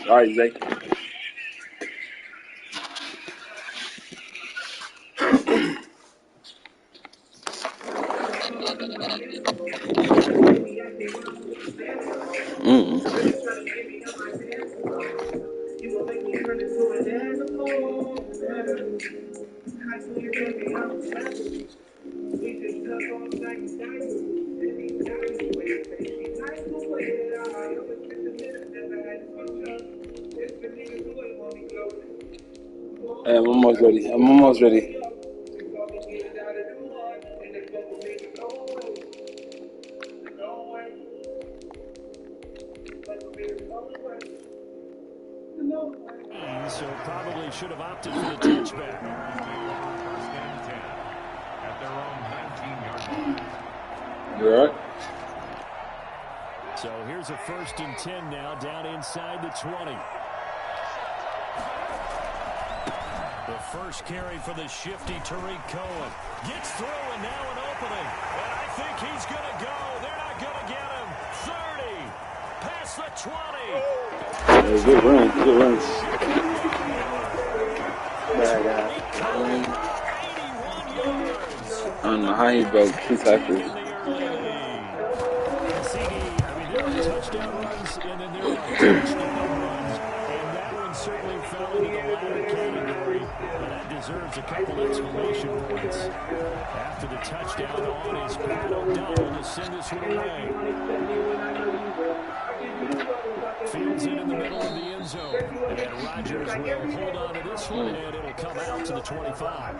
Alright, Zay. Hey, I'm almost ready. So probably should have opted for the touchback. First and 10 at their own 19-yard line. You alright? So here's a 1st and 10 now, down inside the 20. The first carry for the shifty Tariq Cohen. Gets through and now an opening. And I think he's going to go. They're not going to get him. 30. Past the 20. Good run. I don't know how he broke 2 tackles. There are touchdown runs and then there are touchdown runs. And that one certainly fell into the latter category. But that deserves a couple exclamation points. After the touchdown on is Pat O'Donnell to send this one away. Fields in the middle of the end zone. And Rodgers will hold on to this one, and it'll come out to the 25.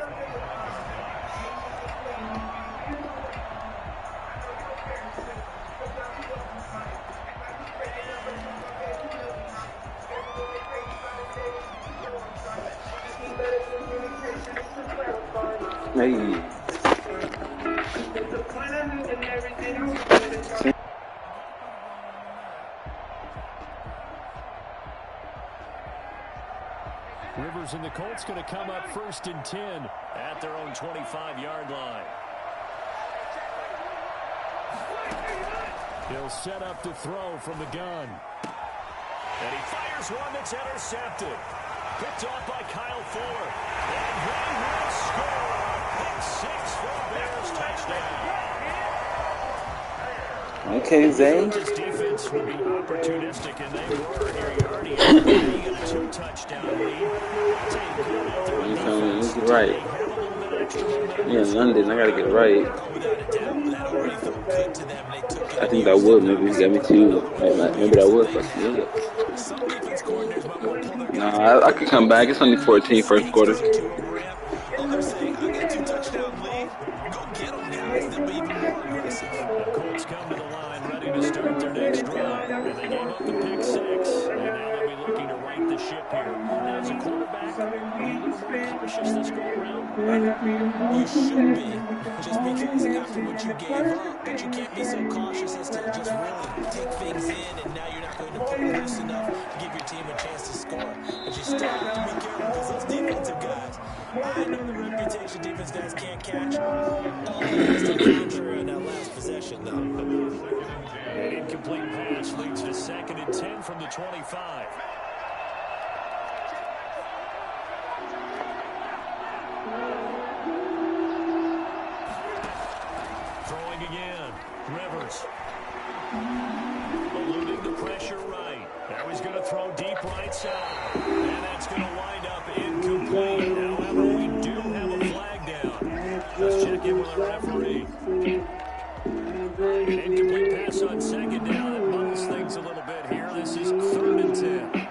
Hey. Rivers and the Colts going to come up 1st and 10 at their own 25-yard line. He'll set up to throw from the gun. And he fires one that's intercepted. Picked off by Kyle Fuller. And they will score. Pick 6 for the Bears touchdown. Okay, Zay. This defense offense would be opportunistic, and they were. Here you already have a 2-touchdown lead. I'll tell you, going out there on defense, right. Yeah, London, I gotta get it right. I think that would maybe get me too. Maybe that would fuck me up. Nah, I could come back. It's only 14 first quarter. Colts come to the line, ready to start their next drive. And they gave up the pick 6, and now they'll be looking to right the ship here. Now, as a quarterback, are you a little more cautious this go around? You should be, just because after what you gave up, but you can't be so cautious as to just really take things in, and now you're not going to pull loose enough to give your team a chance to score. But you still have to be careful because those defensive guys, I know the reputation defense guys can't catch. All that is to the contrary in that last possession, though. An incomplete pass leads to 2nd and 10 from the 25. Throwing again. Rivers. Eluding the pressure right. Now he's going to throw deep right side. And that's going to wind up incomplete. However, we do have a flag down. Let's check in with the referee. An incomplete pass on 2nd down. It muddles things a little bit here. This is 3rd and 10.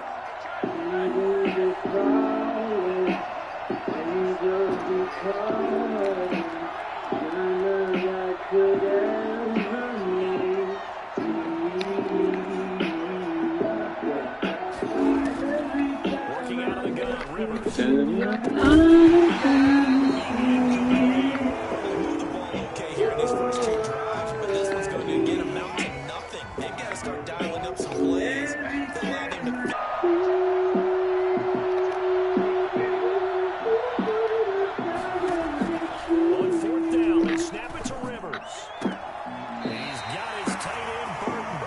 Working out of the gun, Rivers. Okay, here in these first 2 drives, but this one's going to get them out to nothing. They've got to start dialing up some plays that allow them to... On 4th down, they snap it to Rivers. He's got his tight end, Burton.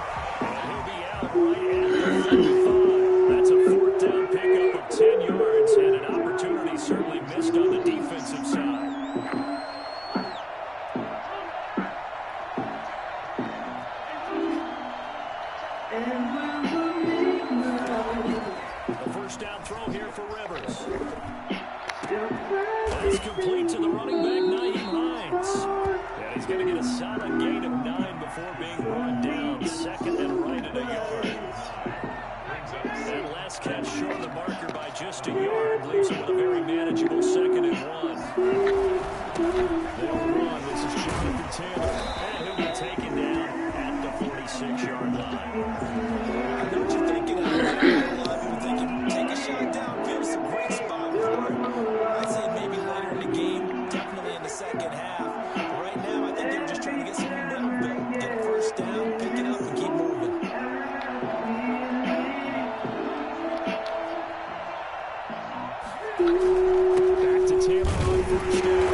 And he'll be out right at the 35. That's a 4th down pickup of 10 yards and an opportunity certainly missed on the defensive side. The first down throw here for Rivers. That's complete to the running back, Nyheim Hines. And he's going to get a solid gain of 9 before being run down. 2nd and right at a yard. That last catch short of the marker by just a yard leaves him with a very manageable 2nd and 1. They'll run. This is Jonathan Taylor. And he'll be taken down at the 46-yard line. I know what you're thinking out there. A lot of people thinking, take a shot downfield. It's a great spot for it. I'd say maybe later in the game, definitely in the second half. But right now, I think they're just trying to get some momentum built. Get a first down, pick it up, and keep moving. Back to Taylor on first down.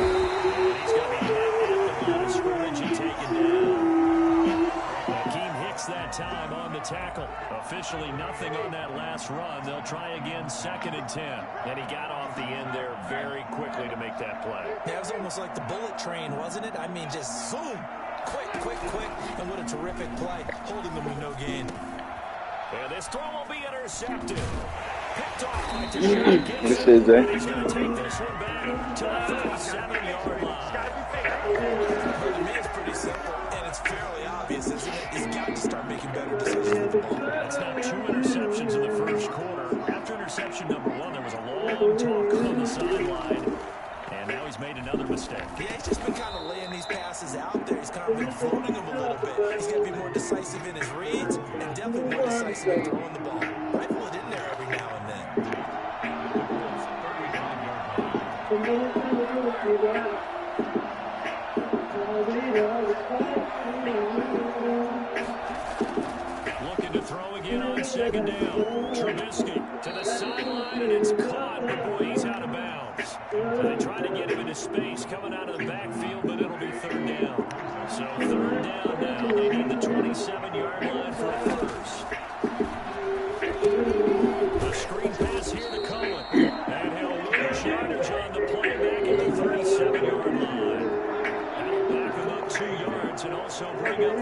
He's going to be hit at the line of scrimmage and taken down. Hakeem Hicks that time on the tackle. Officially nothing on that last run. They'll try again 2nd and 10. And he got off the end there very quickly to make that play. Yeah, it was almost like the bullet train, wasn't it? I mean, just zoom. Quick, quick, quick. And what a terrific play. Holding them with no gain. And this throw will be intercepted. Picked off by Deshaun Gibson. This is it. He's going to take this one back to the 37-yard line. To me, it's pretty simple, and it's fairly obvious, isn't it? He's got to start making better decisions with the ball. That's now 2 interceptions in the first quarter. After interception number 1, there was a long talk on the sideline. And now he's made another mistake. Yeah, he's just been kind of laying these passes out there. He's kind of been floating them a little bit. He's got to be more decisive in his reads and definitely more decisive in throwing the ball. Rifle it in there every now and then. Looking to throw again on 2nd down. Trubisky to the sideline, and it's caught, but boy, he's out of bounds. They try to get him into space coming out of the backfield, but it'll be 3rd down. So 3rd down now. They need the 27-yard line for a first. A screen pass here to Cohen. And he'll lose yardage on the play back at the 37-yard line. That'll back him up 2 2 yards and also bring up 4.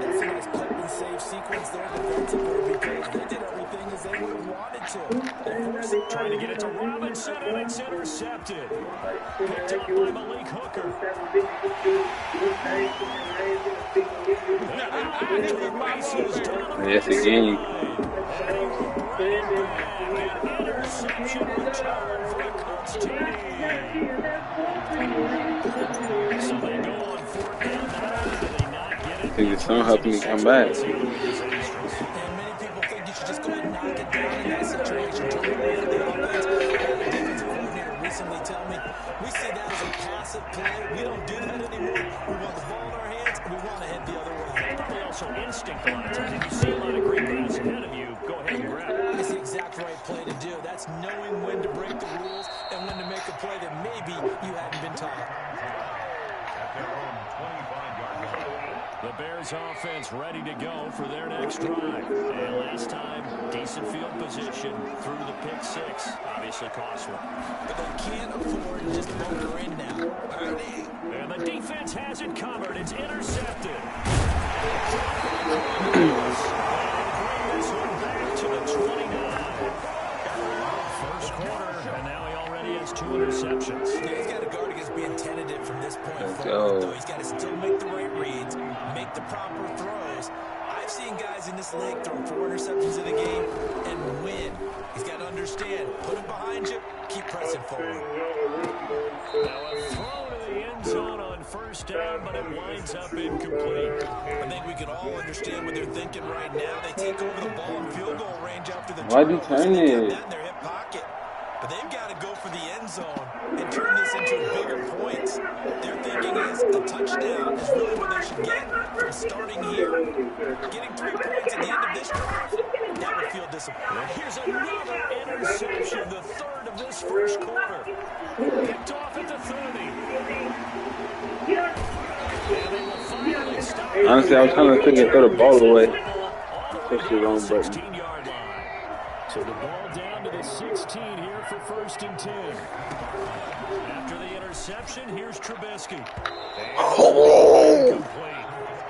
That's a nice clip and save sequence there defensively because they did everything as they would have wanted to. Trying to get it to Robinson, and it's intercepted. Picked up by Malik Hooker. Yes, again. Interception return for the Colts team. So they go on 4th down. Not only do they not get it, I think the song helped me come back. And many people think you should just go ahead and knock it down in that situation. Turn away the offense. The defensive coordinator recently told me, we see that as a passive play. We don't do that anymore. We want the ball in our hands, and we want to head the other way. Probably also instinct a lot of times. If you see a lot of great guys ahead of you, go ahead and grab it. It's the exact right play to do. That's knowing when to break the rules and when to make a play that maybe you hadn't been taught. At their own 25-yard line. The Bears offense ready to go for their next drive. And last time, decent field position through the pick 6. Obviously cost one. But they can't afford to just bunker in now. And the defense has it covered. It's intercepted. This one back to the 29. First quarter, and now he already has 2 interceptions. Yeah, he's got to guard against being tentative from this point forward, though. He's got to still make the right reads, make the proper throws. I've seen guys in this league throw 4 interceptions in a game and win. He's got to understand, put it behind you, keep pressing forward. Now a throw to the end zone on first down, but it winds up incomplete. I think we can all understand what they're thinking right now. They take over the ball in field goal range after the Why'd you turn it? in their hip pocket. But they've got to go for the end zone and turn this into bigger points. Their thinking is a touchdown is really what they should get from starting here. Getting 3 points at the end of this drive, that would feel disappointing. Here's another interception, the 3rd of this first quarter. Picked off at the 30. Honestly, I was trying to think and throw the ball away. Push the wrong button. 16-yard line. So the ball down to the 16 here for 1st and 10. After the interception, here's Trubisky.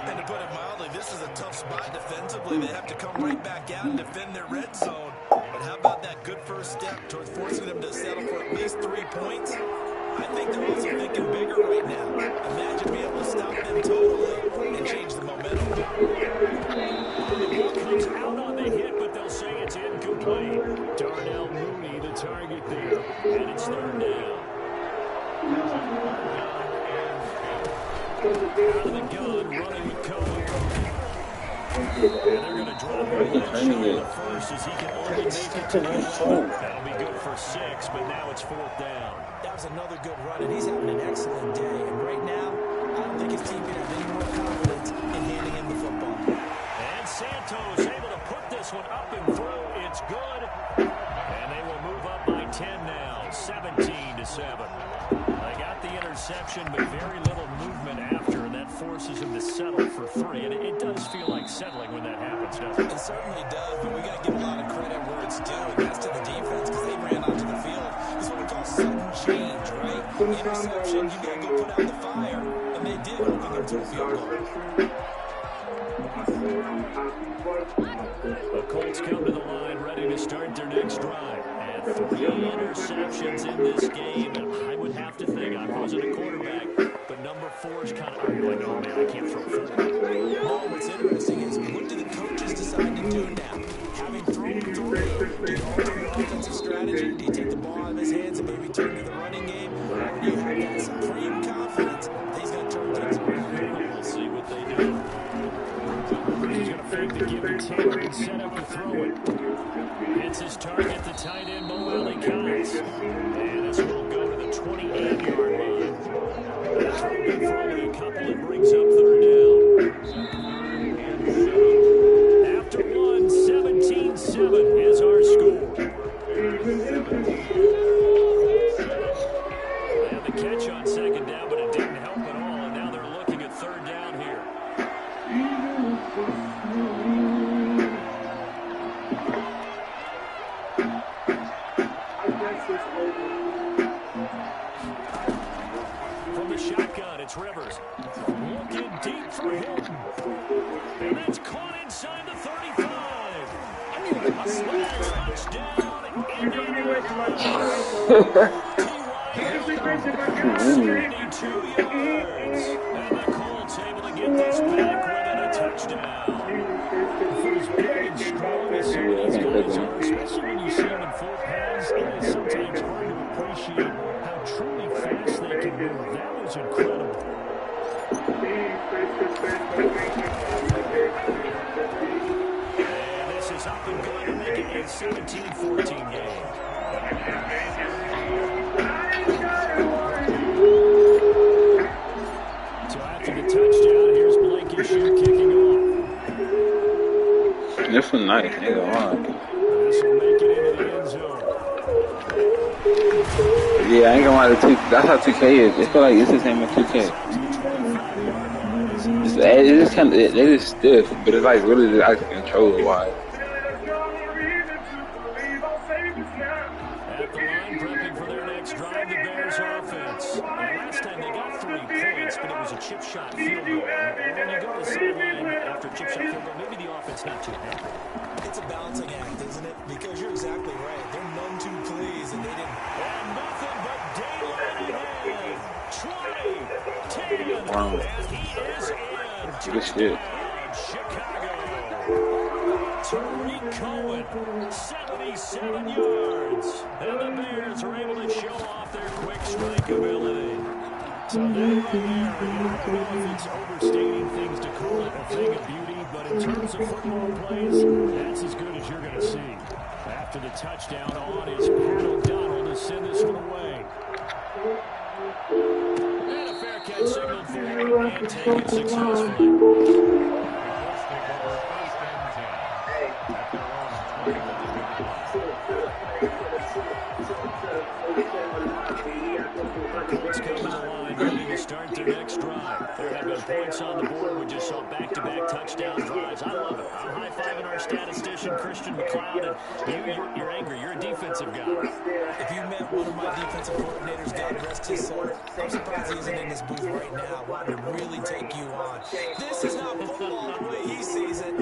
And to put it mildly, this is a tough spot defensively. They have to come right back out and defend their red zone. But how about that good first step towards forcing them to settle for at least 3 points? I think they're also thinking bigger right now. Imagine being able to stop them totally and change the momentum. The ball comes out on the hit, but they'll say it's incomplete. Darnell Mooney, the target there, and it's 3rd down. Out of the gun, running with Cohen. And they're going to drop him in the first as he can only make it to the 11. That'll be good for 6, but now it's 4th down. That was another good run, and he's having an excellent day. And right now, I don't think his team can have any more confidence in handing him the football. And Santos able to put this one up and through. It's good. And they will move up by 10 now, 17-7. They got the interception, but very little movement after, and that forces him to settle for 3. And it does feel like settling when that happens, doesn't it? It certainly does, but we got to give a lot of credit where it's due, and that's to the defense because they ran onto the field. This is what we call sudden change, right? Interception, you got to go put out the fire, and they did open them to a field goal. The Colts come to the line ready to start their next drive. And 3 interceptions in this game, and I would have to think, I wasn't a quarterback, but number 4 is kind of, I'm like, oh man, I can't throw 4. Well, what's interesting is what do the coaches decide to do now? Having thrown 3, do you alter your offensive strategy? Do you take the ball out of his hands and maybe turn to the running game? Or do you have that supreme confidence that he's going to turn things around? We'll see what they do. He's going to fake the give and take and set up to throw it. It's his target, the tight end, Mo Alie-Cox. And this will go to the 28-yard line. Good for only a couple, it brings up 3rd down. After 1, 17-7 is our score. They had the catch on 2nd down, but it didn't help at all, and now they're looking at 3rd down here. From the shotgun, it's Rivers. Looking for Hilton. And that's caught inside the 35. A slant touchdown, Indianapolis. T.Y. Hilton, 72 yards. And the Colts able to get this back within a touchdown. For as big and strong as some of these guys are, especially when you see them in full pads, it is sometimes hard to appreciate how truly fast they can move. That was incredible. And this is up and going to make it a 17-14 game. So after the touchdown, here's Blankenship kicking off. This was nice, ain't gonna lie. This will make it into the end zone. Yeah, I ain't gonna lie. That's how 2K is. It feel like it's the same as 2K. It's just kind of, it is stiff, but it's like really just out of control wise. At the line, prepping for their next drive, the Bears offense. And last time they got 3 points, but it was a chip shot field goal. And when you go to the sideline after a chip shot field goal, maybe the offense not too happy. It's a balancing act, isn't it? Because you're exactly right. They're none too pleased, and they didn't. And nothing but daylight ahead. 20, 10, Wow. and he is in. Good shit. Chicago. Tariq Cohen, 77 yards. And the Bears are able to show off their quick strike ability. So that right there, I don't know if it's overstating things to call it a thing of beauty, but in terms of football plays, that's as good as you're going to see. After the touchdown on is Pat O'Donnell to send this one away. And a fair catch signaled for and taken successfully. Colts come to the line, ready to start their next drive. There have been points on the board. We just saw back-to-back touchdown drives. I love it. I'm high-fiving our statistician, Christian McLeod, and you're angry. You're a defensive guy. If you met one of my defensive coordinators, God rest his soul, I'm surprised he isn't in this booth right now wanting to really take you on. This is not football the way he sees it. He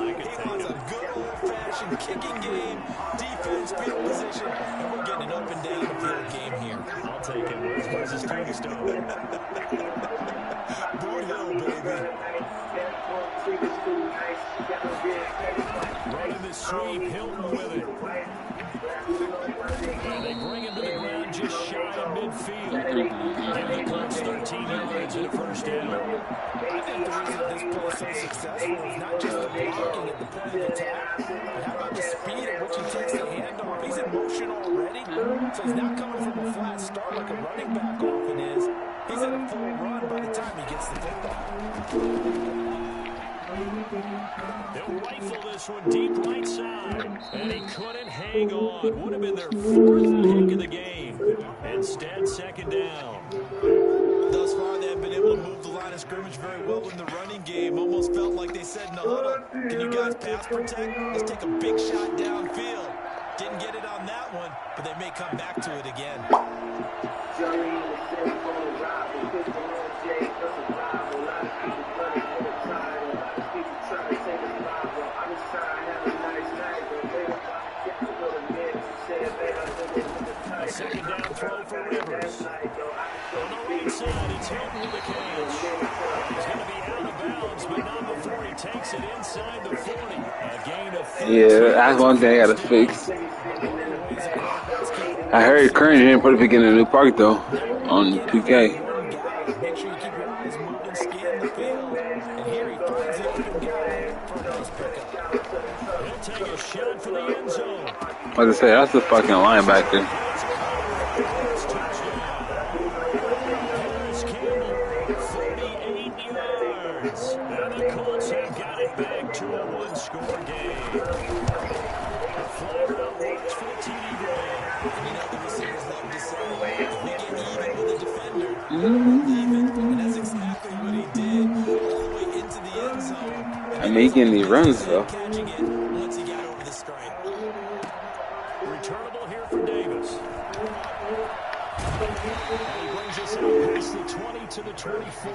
wants a good old-fashioned kicking game, defense, field position, and we're getting an up-and-down-the-field game here. I'll take it. Where's his tombstone? Boot Hill, baby. Running the sweep, Hilton with it. And they bring him to the ground just shy of midfield. Give the Colts 13 yards and a first down. I think the reason this play is so successful is not just the blocking at the point of attack, but how about the speed at which he takes the handoff? He's in motion already, so he's not coming from a flat start like a running back often is. He's in a full run by the time he gets the football. They'll rifle this one deep right side. And he couldn't hang on. Would have been their 4th pick of the game. Instead, second down. Thus far, they have been able to move the line of scrimmage very well in the running game. Almost felt like they said in the huddle, can you guys pass protect? Let's take a big shot downfield. Didn't get it on that one, but they may come back to it again. A second down throw for Rivers. On the right side, it's Hilton with the catch. He's going to be out of bounds, but not before he takes it inside the 40. A gain of 14. Yeah, that's one thing I gotta fix. I heard Curran didn't put a pick in a new park though on 2K. Make sure you keep your eyes moving, scan the field. And here he finds the open guy for a nice pickup. He'll take a shot for the end zone. Like I say, that's the fucking linebacker. Harris Campbell, 48 yards. And the Colts have got it back to a one-score game. A flag out works for the TD grade. And you know the receivers love to say, if we get even with a defender, even. And that's exactly what he did all the way into the end zone. I'm making these runs though. Catching it once he got over the stripe. Returnable here for Davis. And he brings us out past the 20 to the 24.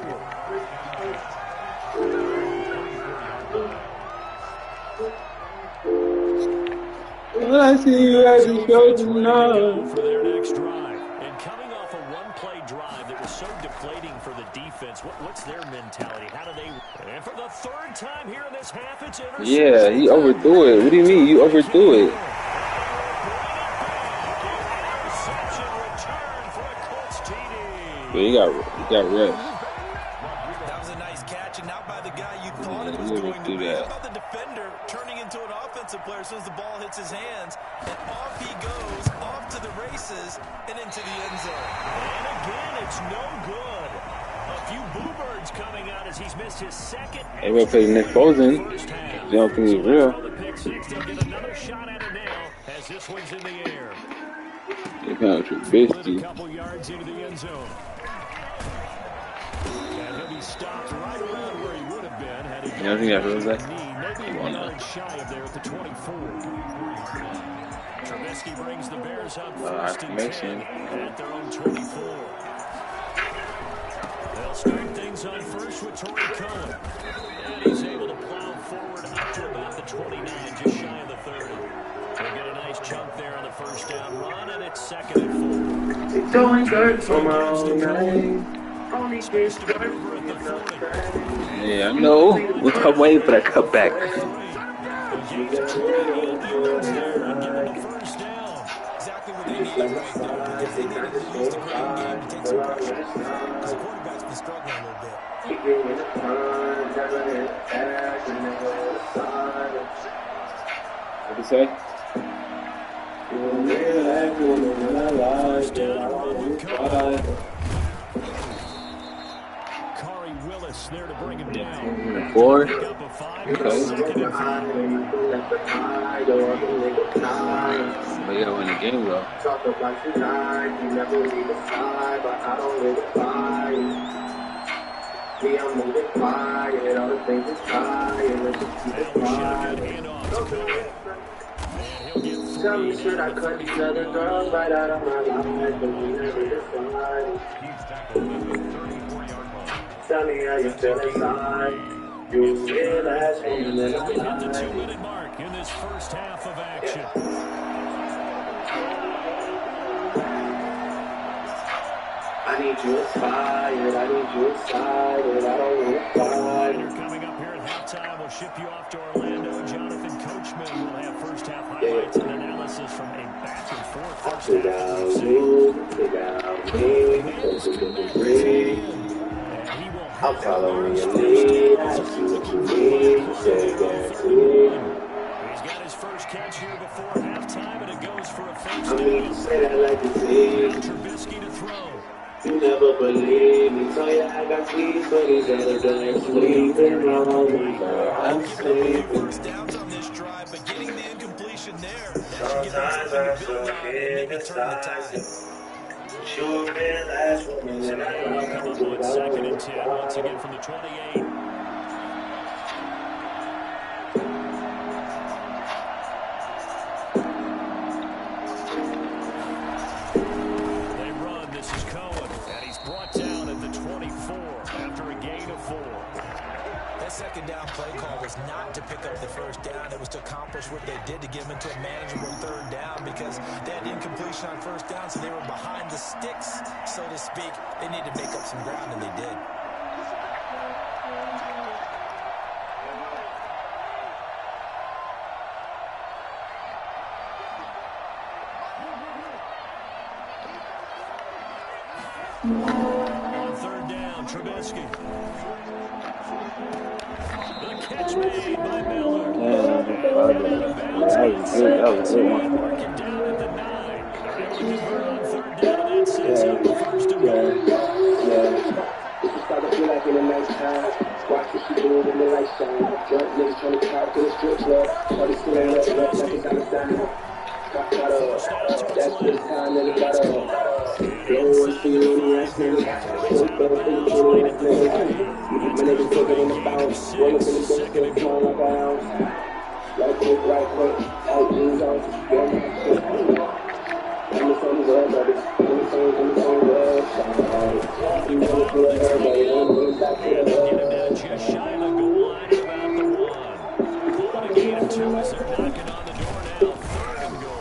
I see you as a show tonight. For their next drive. And coming off a one-play drive that was so deflating for the defense, what's their mentality? How do they... And for the third time here in this half, it's intercepted. Yeah, he overthrew it. What do you mean? You overthrew it. Yeah, he got rest. That was a nice catch, and not by the guy you thought it was going to be. How about the defender turning into an offensive player as soon as the ball hits his hands, and off he goes, off to the races, and into the end zone. And again, it's no good. A few boo birds coming out as he's missed his second. They will play Nick Foles. You don't think he's real? They'll get another shot at it now as this one's in the air. They found Trubisky. A couple yards into the end zone. And he'll be stopped right around where he would have been had he I think that was that. maybe 1 yard shy of there at the 24. Trubisky brings the Bears up first and 10 at their own 24. They'll start things on first with Torrey Cohen. And he's able to plow forward up to about the 29, just shy of the 30. They'll get a nice chunk there on the first down run, and it's 2nd and 4. It's only dirt for my own name. Only space to go over at the 40. Yeah, I know. I'm waiting for that cutback. Exactly what they needed right there, because they needed to use the ground game to take some pressure. Because the quarterback's been struggling a little bit. What'd you say? First down, run, Cohen. Corey Willis there to bring him down. 4. Pick up a 5. Okay. But you gotta win the game, though. Talk about you tonight, you never leave a side, but I don't live a fight. Me, I'm moving quiet, all the things is trying, let's just keep it quiet. Tell me, should I cut these other girls right out of my life, but we never decide. Tell me how you feel inside. You realize when you're Hit the 2-minute mark in this first half of action. I need you inspired, I need you excited, I don't want to fight. Coming up here at halftime, we'll ship you off to Orlando. Jonathan Coachman will have first half highlights and analysis from a back and forth first half. I'm following your lead, I see what you need, say guarantee. He's got his first catch here before halftime, and it goes for a first I mean, you say that like you see. Trubisky to throw. You never believe me, so yeah, I got keys for these other guys sleeping on me. I'm sleeping. First downs on this drive, but getting the incompletion there, that should give them something to build on and maybe turn the tide. Sure realize what you're So now we'll come up with 2nd and 10 once again from the 28. They run. This is Cohen, and he's brought down at the 24 after a gain of 4. That second down play call was not to pick up the first down. It was to accomplish what they did to get them into a manageable third down because they had incompletion on first down, so they were behind the sticks, so to speak. They needed to make up some ground, and they did. On third down, Trubisky. The catch made by Miller. That was a good one. Marking down at the 9. They're able to convert on third down, and that sets up the first and goal. Start to feel like in a nice time. Watch what she doing in the light shine. Drunk niggas trying to talk to the strip club. All this still ain't up, like it's out of time. That's the time that it got up. Don't want to see any ass niggas. Don't go for the true ass niggas. My niggas take it in the bounce. Roll up in the bus, get it on like a house. Right quick, all jeans on. I'm the same world, baby. I'm the same world. You know the feel everybody. I'm back to the world. Just shy of the goal line at about the 1. Calling a gain of 2 as they're knocking on the door now. 3rd and goal.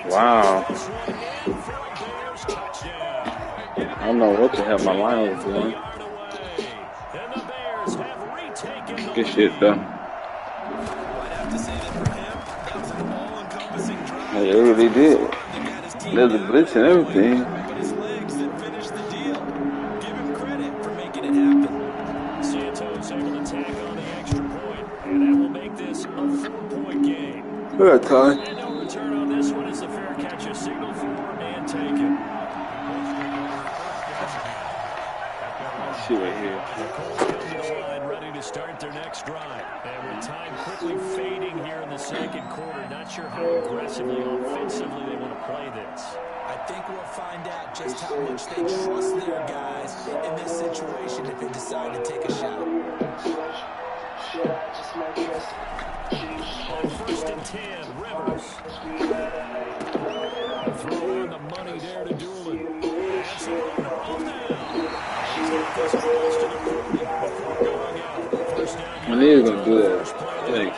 Wow. I don't know what the hell my line was doing. Good shit, though. They really did. There's a blitz and everything. Santos able to tack on the extra point, and that will make this a 4-point game. Good time. And no return on this one as the fair catch a signal for and taken. Let's see right here. The Colts come to the line ready to start their next drive. And with time quickly fading here in the second quarter, not sure how aggressively offensively they want to play this. I think we'll find out just how much they trust their guys in this situation if they decide to take a shot. On 1st and 10, Rivers. Throw on the money there to Doolin. That's a runner on down. I knew he was going to do that. Like,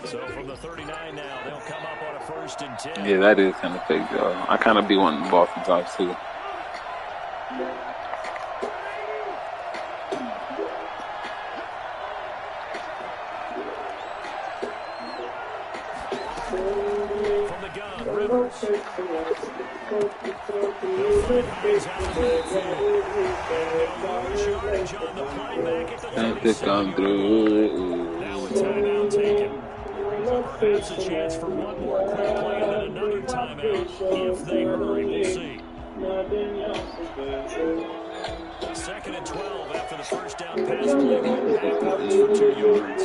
So from the 39 now, they'll come up on a 1st and 10. yeah, that is kind of fake, though. I kind of be wanting the ball sometimes, too. From the gun, Rivers. Time to come through. Now a timeout taken. That's a chance for one more quick play and then another timeout if they hurry. We'll see. 2nd and 12 after the first down pass play went backwards for 2 yards.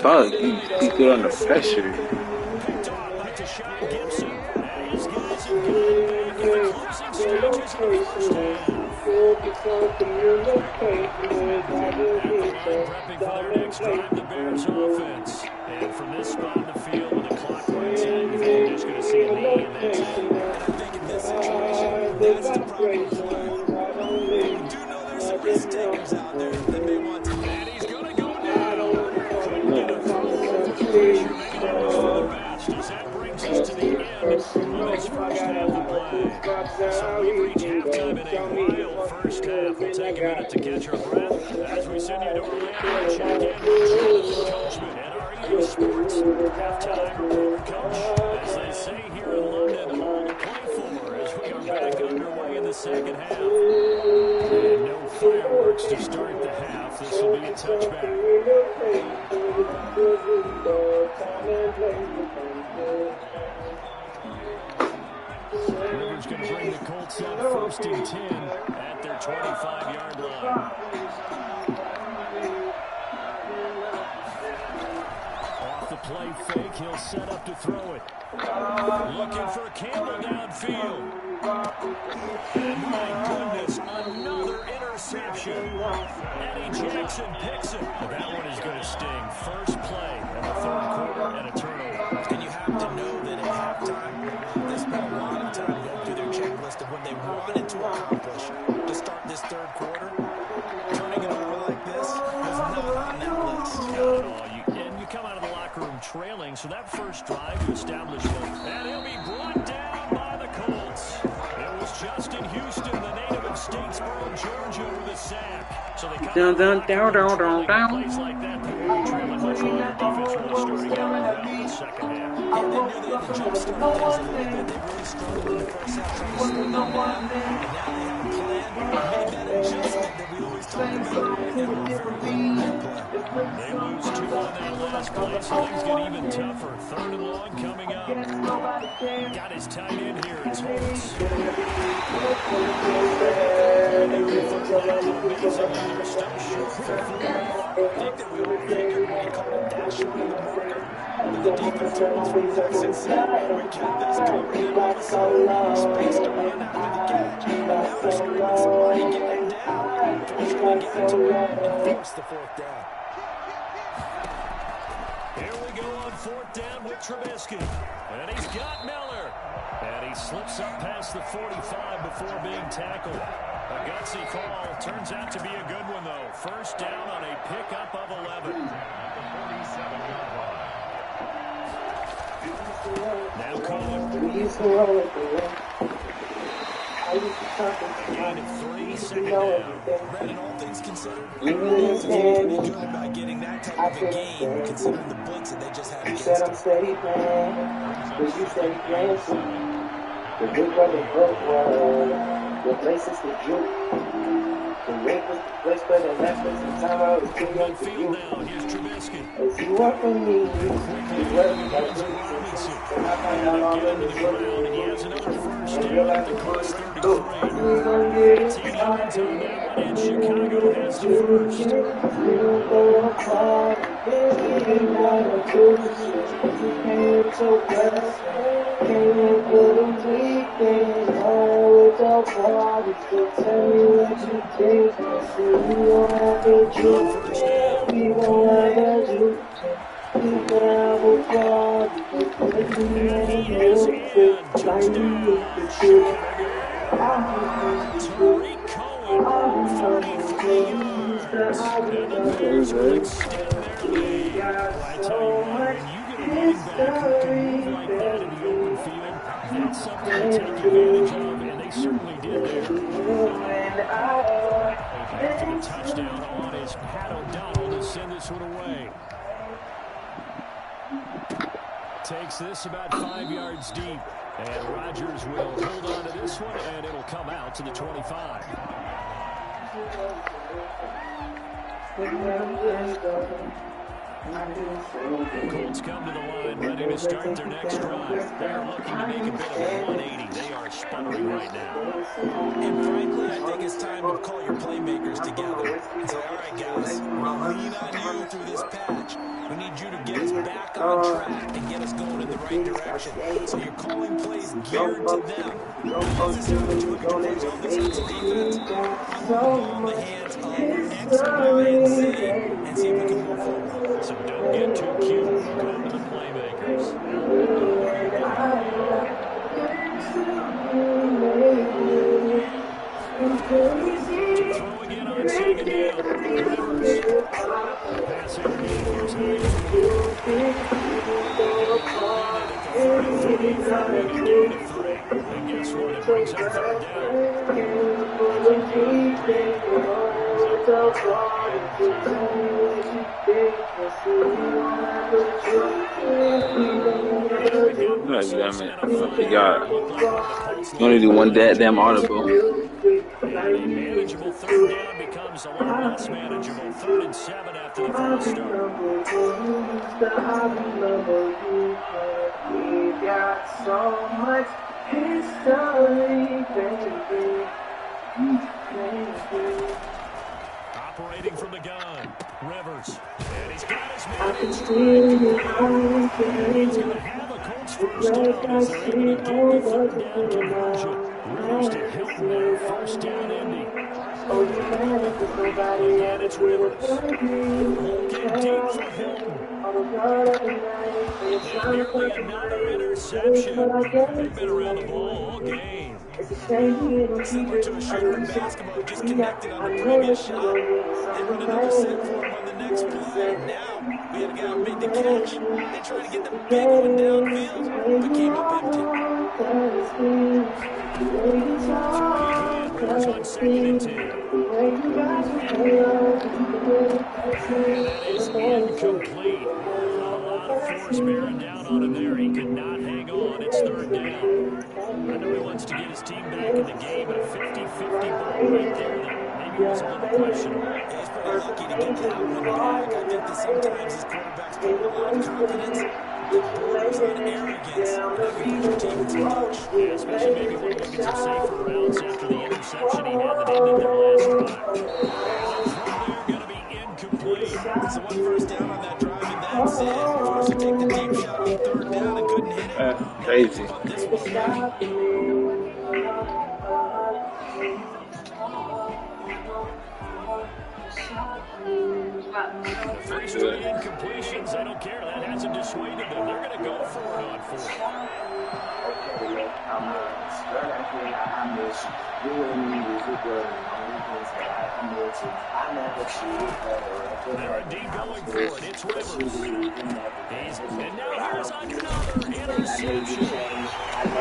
Fuck, he good under pressure. And from this spot in the field with the clock runs out, you're just going to see a knee and that's it. And I think in this situation, that's the problem. We do know there's some risk takers out there that may want to. And he's going to go down. As that brings us to the end of this first half of play. So we've reached halftime in a wild first half. We'll take a minute to catch our breath as we send you to Orlando to check in with Charles Coachman and our EA Sports halftime report. Coach, as they say here in London, all to play for as we are back underway in the second half. And no fireworks to start the half. This will be a touchback. Rivers going to bring the Colts up 1st and 10 at their 25-yard line. Off the play fake, he'll set up to throw it. Looking for Campbell downfield. And my goodness, another interception. Eddie Jackson picks it. But that one is going to sting. First play in the 3rd quarter and a turnover. And you have to know that at halftime, they spent a lot of time going through their checklist of what they wanted to accomplish to start this 3rd quarter. Turning it over like this was not on that list. Not at all. You come out of the locker room trailing, so that first drive to establish them. And he'll be brought down by the Colts. It was Justin Houston, the native of Statesboro, Georgia, with a sack. So they come out of the locker room trailing plays like that. They won't be trailing much longer. Defense really starting out well in the second half. And they knew they had to jump start things a little bit. They really struggled in the first half trying to slow them down. And now they have a plan. Made that adjustment that we always talk about. And they were very well on that play. They lose 2 on that last play, so things get even tougher. 3rd and long coming up. Got his tight end here. It's Holtz. I think that we all figured when he called him Dasher in the marker, that the defense wants from Jackson said, we kept this covered and all of a sudden, space to run after the catch. And now they're screaming somebody get him down. Trying to get to him and force the 4th down. Here we go on 4th down with Trubisky. And he's got Miller. And he slips up past the 45 before being tackled. A gutsy call. Turns out to be a good one, though. 1st down on a pickup of 11. Now calling. Gain of 3, 2nd down. Brandon, all things considered, the defense is pretty good about getting that type of a game, considering the blitz that they just had against them. I'm steady playing, cause you steady playing for me. The big brother broke word, the place is the juke. The rape was the place, but the last place in time I was too young for you. As you walk for me, you work me like Jesus. And I find out all of this work. And realize the cost 33. We're gonna get it started. And Chicago has the first. We don't go apart. Baby, you gotta do shit. You can't so blessed. Can't put a weekend on with our bodies. So tell me what you think. So we gon' have a juke. We gon' have a juke. We gon' have a party. But we ain't no fit. Like we need the truth. Tariq Cohen, 33 yards. And the Bears will extend their lead. I tell you what, when you get a running back who can move like that in the open field, that's something to take advantage of, and they certainly did there. After the touchdown on is Pat O'Donnell to send this one away. Takes this about 5 yards deep. And Rodgers will hold on to this one, and it'll come out to the 25. The Colts come to the line, ready to start their next drive. They're looking to make a bit of a 180. They are sputtering right now. And frankly, I think it's time to call your playmakers together and say, all right, guys, we're going to lean on you through this patch. We need you to get us back on track and get us going in the right direction. So you're calling plays geared to them. Not necessarily doing your plays on this defense. I'm going to the hands of X, Y, and Z and see if we can move forward. So don't get too cute. Go to the playmakers. To throw again on 2nd down. Rivers. Pass underneath. Here's and guess what? It brings up 3rd You only do one damn audible. A manageable 3rd down becomes a lot less manageable. 3rd and 7 after the false start. We got so much history, baby. Operating from the gun, Rivers. And he's got his man in stride. And he's going to have a Colts 1st down as they're able to get the 3rd down conversion. Rivers to Hilton there, 1st down Indy. Again, it's Rivers. Looking deep for Hilton. And nearly another interception. They've been around the ball all game. Similar to a shooter in basketball, just connected on the previous shot. They run another set for him on the next play. Now, we had a guy who made the catch. They tried to get the big one downfield, but came up empty. Rivers on 2nd and 10. That is incomplete. A lot of force bearing down on him there. He could not hang on. It's 3rd down. I know he wants to get his team back in the game, but a 50-50 ball right there that maybe was a little questionable. He's pretty lucky to get that one back. I think that sometimes his quarterbacks put a lot of confidence that borders on arrogance. Having your team as a coach. Yeah, especially maybe when looking for safer routes after the interception he had that ended their last drive. And the throw there going to be incomplete. So 1 first down on that drive, and that's it. Forced to take the deep shot on 3rd down and couldn't hit it. Crazy. The 3 straight incompletions. They don't care. That hasn't dissuaded them. They're going to go for it on 4th. They're indeed going for it. It's Rivers. And now here's another interception.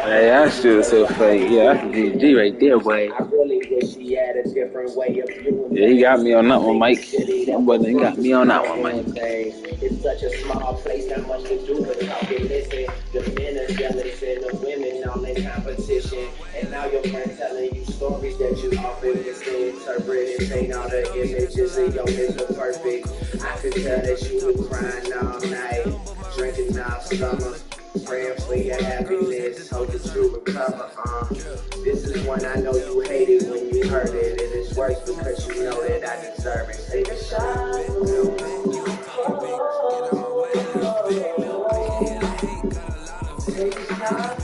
Hey, I should so fake. Yeah, that's GG right there, boy. Yeah, he got me on that one, Mike. My brother, he got me on that one, Mike. It's such a small place, not much to do but talk and listen. The men are jealous and the women all in competition. And now your friend telling you stories that you often misinterpret and paint all the images in your Mr. Perfect. I could tell that you were crying all night, drinking all summer. Praying for your happiness, hope that you recover. This is one I know you hated when you heard it, and it's worse because you know that I deserve it. Take a shot. Take a shot.